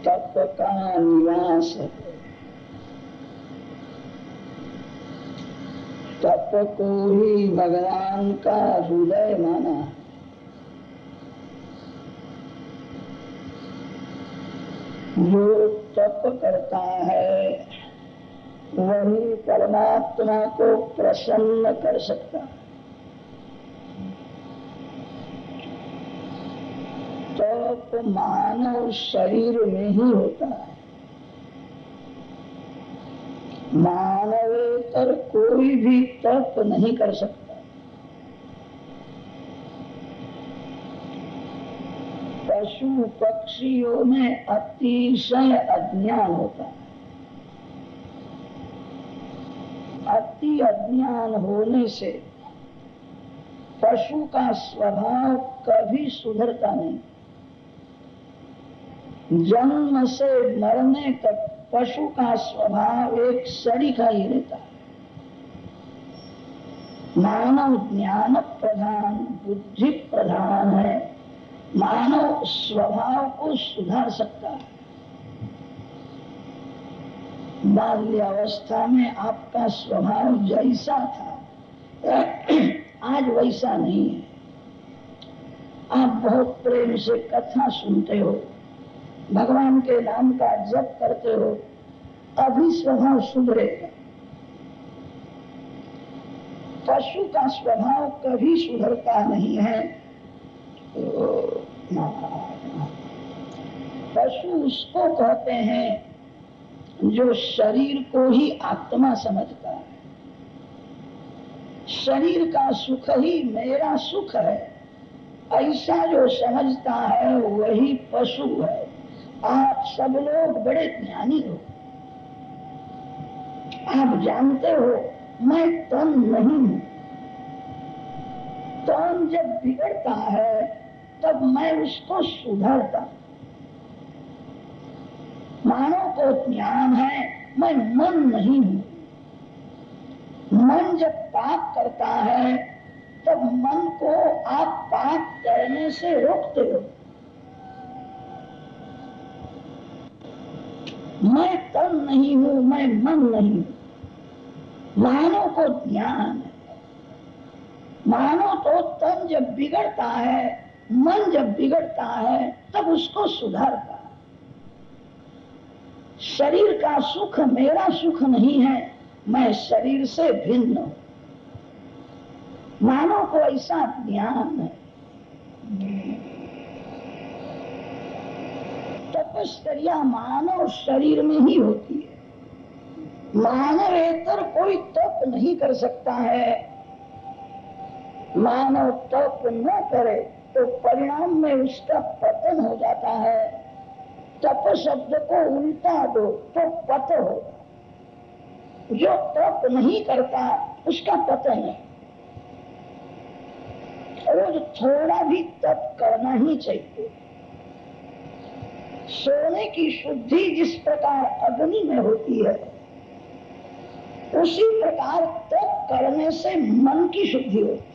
S1: तप का निवास है। तप को ही भगवान का हृदय माना। जो तप करता है वही परमात्मा को प्रसन्न कर सकता है। तप मानव शरीर में ही होता है, मानवेतर कोई भी तप नहीं कर सकता। पशु पक्षियों में अतिशय अज्ञान होता है। अति अज्ञान होने से पशु का स्वभाव कभी सुधरता नहीं। जन्म से मरने तक पशु का स्वभाव एक सरीखा ही रहता है। मानव ज्ञान प्रधान, बुद्धि प्रधान है। मानव स्वभाव को सुधार सकता है। बाल्यावस्था में आपका स्वभाव जैसा था आज वैसा नहीं है। आप बहुत प्रेम से कथा सुनते हो, भगवान के नाम का जप करते हो, अभी स्वभाव सुधरेगा। पशु का स्वभाव कभी सुधरता नहीं है। पशु उसको कहते हैं जो शरीर को ही आत्मा समझता है। शरीर का सुख ही मेरा सुख है, ऐसा जो समझता है वही पशु है। आप सब लोग बड़े ज्ञानी हो, आप जानते हो मैं तन नहीं हूं। तन जब बिगड़ता है तब मैं उसको सुधारता। मानव को ज्ञान है मैं मन नहीं हूं। मन जब पाप करता है तब मन को आप पाप करने से रोकते हो। मैं तन नहीं हूं, मैं मन नहीं हूं। मानव को ज्ञान है। मानव तो तन जब बिगड़ता है, मन जब बिगड़ता है तब उसको सुधारता है। शरीर का सुख मेरा सुख नहीं है, मैं शरीर से भिन्न हूं। मानव को ऐसा ज्ञान है। तपश्चर्या मानव शरीर में ही होती है। मानवेतर कोई तप नहीं कर सकता है। मानव तप न करे तो परिणाम में उसका पतन हो जाता है। तप शब्द को उल्टा दो तो पत होगा। जो तप नहीं करता उसका पतन है। रोज थोड़ा भी तप करना ही चाहिए। सोने की शुद्धि जिस प्रकार अग्नि में होती है, उसी प्रकार तप करने से मन की शुद्धि होती है।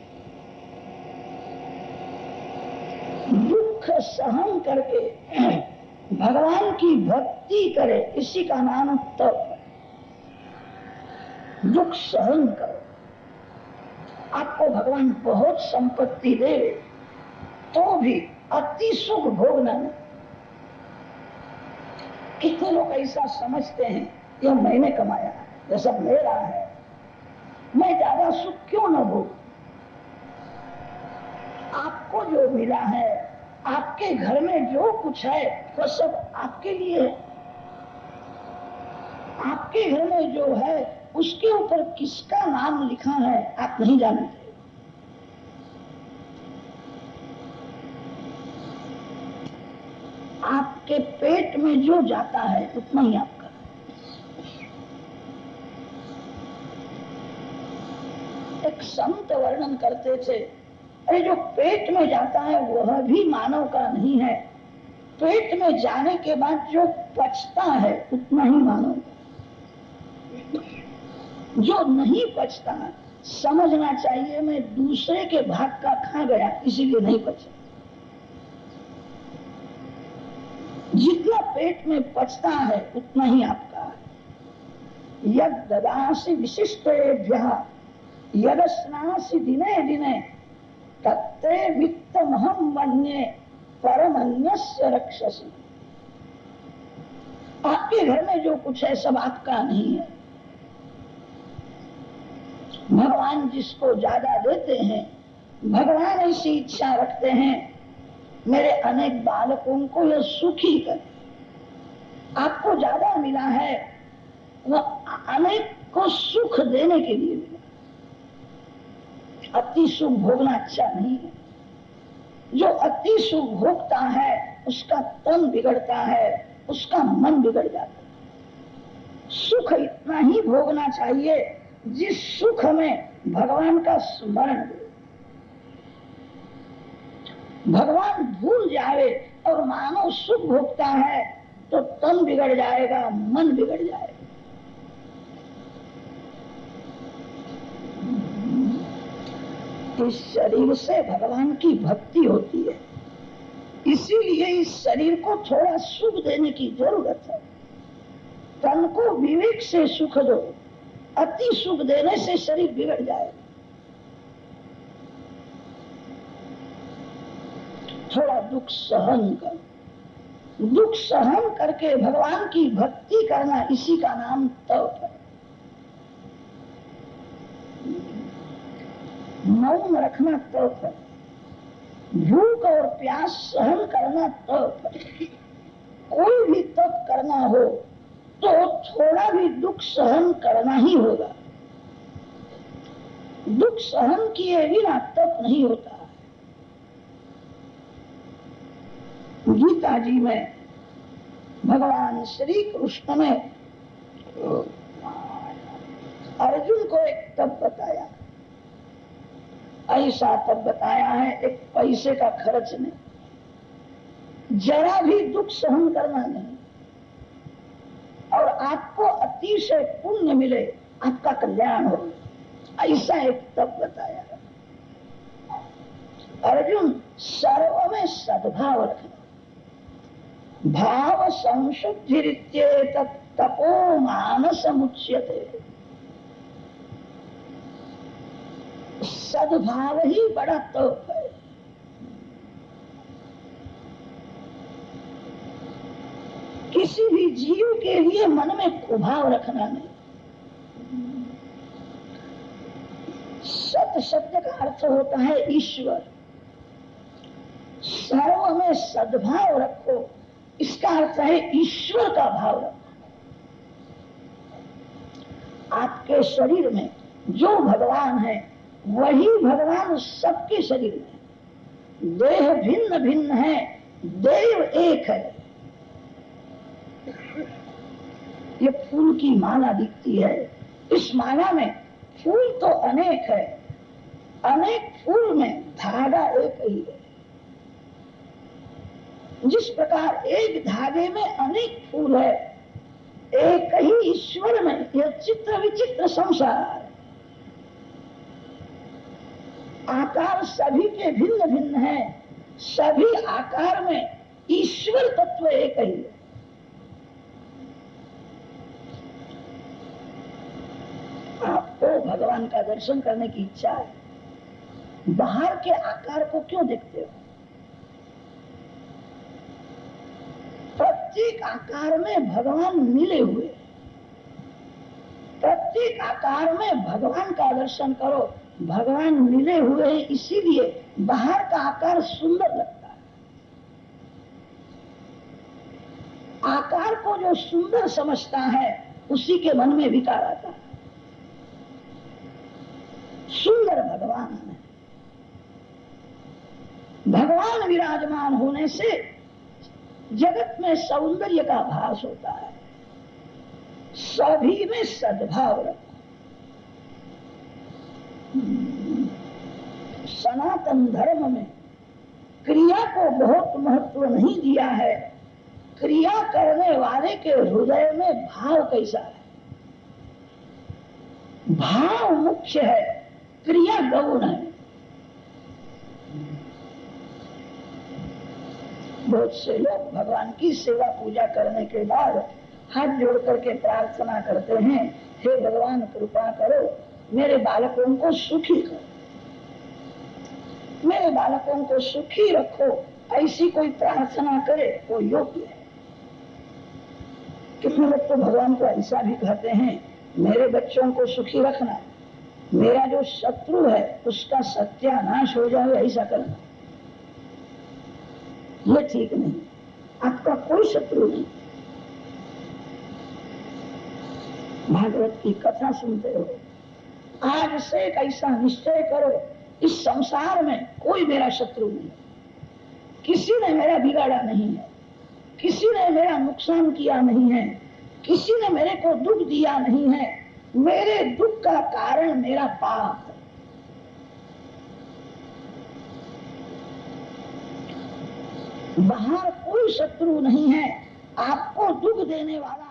S1: दुख सहन करके भगवान की भक्ति करे, इसी का नाम तप है। दुख सहन करो। आपको भगवान बहुत संपत्ति दे तो भी अति सुख भोगना नहीं। कितने लोग ऐसा समझते हैं यह मैंने कमाया, यह सब मेरा है, मैं ज्यादा सुख क्यों न भोगूं। आपको जो मिला है, आपके घर में जो कुछ है वह सब आपके लिए है। आपके घर में जो है उसके ऊपर किसका नाम लिखा है आप नहीं जानते। आपके पेट में जो जाता है उतना ही आपका। एक संत वर्णन करते थे, अरे जो पेट में जाता है वह भी मानव का नहीं है, पेट में जाने के बाद जो पचता है उतना ही मानव का। जो नहीं पचता समझना चाहिए मैं दूसरे के भाग का खा गया इसीलिए नहीं पचा। जितना पेट में पचता है उतना ही आपका है। यद ददासि विशिष्टेभ्यः यदस्नासि दिने दिने तत्ते वित्तमहं मन्ये परमन्यस्य रक्षसि। आपके घर में जो कुछ है सब आपका नहीं है। भगवान जिसको ज्यादा देते हैं, भगवान ऐसी इच्छा रखते हैं मेरे अनेक बालकों को यह सुखी कर। आपको ज्यादा मिला है वह अनेक को सुख देने के लिए मिला। अति सुख भोगना अच्छा नहीं है। जो अति सुख भोगता है उसका तन बिगड़ता है, उसका मन बिगड़ जाता है। सुख इतना ही भोगना चाहिए जिस सुख में भगवान का स्मरण हो। भगवान भूल जाए और मानव सुख भोगता है तो तन बिगड़ जाएगा, मन बिगड़ जाएगा। इस शरीर से भगवान की भक्ति होती है, इसीलिए इस शरीर को थोड़ा सुख देने की जरूरत है। तन को विवेक से सुख दो, अति सुख देने से शरीर बिगड़ जाएगा। थोड़ा दुख सहन कर, दुख सहन करके भगवान की भक्ति करना, इसी का नाम तप है। मौन रखना तप है। भूख और प्यास सहन करना तप है। कोई भी तप करना हो तो थोड़ा भी दुख सहन करना ही होगा। दुख सहन किए बिना तप नहीं होता। गीता जी में भगवान श्री कृष्ण ने अर्जुन को एक तप बताया। ऐसा तप बताया है, एक पैसे का खर्च नहीं, जरा भी दुख सहन करना नहीं, और आपको अतिशय पुण्य मिले, आपका कल्याण हो, ऐसा एक तप बताया है। अर्जुन, सर्व में सद्भाव रखना। भाव संशुद्धिरित्येतत् तपो मानसमुच्यते। सद्भाव ही बड़ा तप है। किसी भी जीव के लिए मन में कुभाव रखना नहीं। सत शब्द का अर्थ होता है ईश्वर। सर्व में सद्भाव रखो, इसका अर्थ है ईश्वर का भाव रखो। आपके शरीर में जो भगवान है वही भगवान सबके शरीर में। देह भिन्न भिन्न है, देव एक है। ये फूल की माला दिखती है, इस माला में फूल तो अनेक है, अनेक फूल में धागा एक ही है। जिस प्रकार एक धागे में अनेक फूल है, एक ही ईश्वर में यह चित्र विचित्र संसार है। आकार सभी के भिन्न भिन्न है, सभी आकार में ईश्वर तत्व एक ही है। आपको भगवान का दर्शन करने की इच्छा है, बाहर के आकार को क्यों देखते हो? प्रत्येक आकार में भगवान मिले हुए, प्रत्येक आकार में भगवान का दर्शन करो। भगवान मिले हुए हैं, इसीलिए बाहर का आकार सुंदर लगता है। आकार को जो सुंदर समझता है उसी के मन में विकार आता है। सुंदर भगवान है। भगवान विराजमान होने से जगत में सौंदर्य का भास होता है। सभी में सद्भाव रखो। सनातन धर्म में क्रिया को बहुत महत्व नहीं दिया है। क्रिया करने वाले के हृदय में भाव कैसा है, भाव मुख्य है, क्रिया गौण है। बहुत से लोग भगवान की सेवा पूजा करने के बाद हाथ जोड़ करके प्रार्थना करते हैं, हे भगवान कृपा करो, मेरे बालकों को सुखी करो, मेरे बालकों को सुखी रखो, ऐसी कोई प्रार्थना करे वो योग्य है। कितने लोग तो भगवान को ऐसा भी कहते हैं, मेरे बच्चों को सुखी रखना, मेरा जो शत्रु है उसका सत्यानाश हो जाए ऐसा करना। ये ठीक नहीं, आपका कोई शत्रु नहीं। भागवत की कथा सुनते हो, आज से एक ऐसा निश्चय करो, इस संसार में कोई मेरा शत्रु नहीं, किसी ने मेरा बिगाड़ा नहीं है, किसी ने मेरा नुकसान किया नहीं है, किसी ने मेरे को दुख दिया नहीं है, मेरे दुख का कारण मेरा पाप है। बाहर कोई शत्रु नहीं है, आपको दुख देने वाला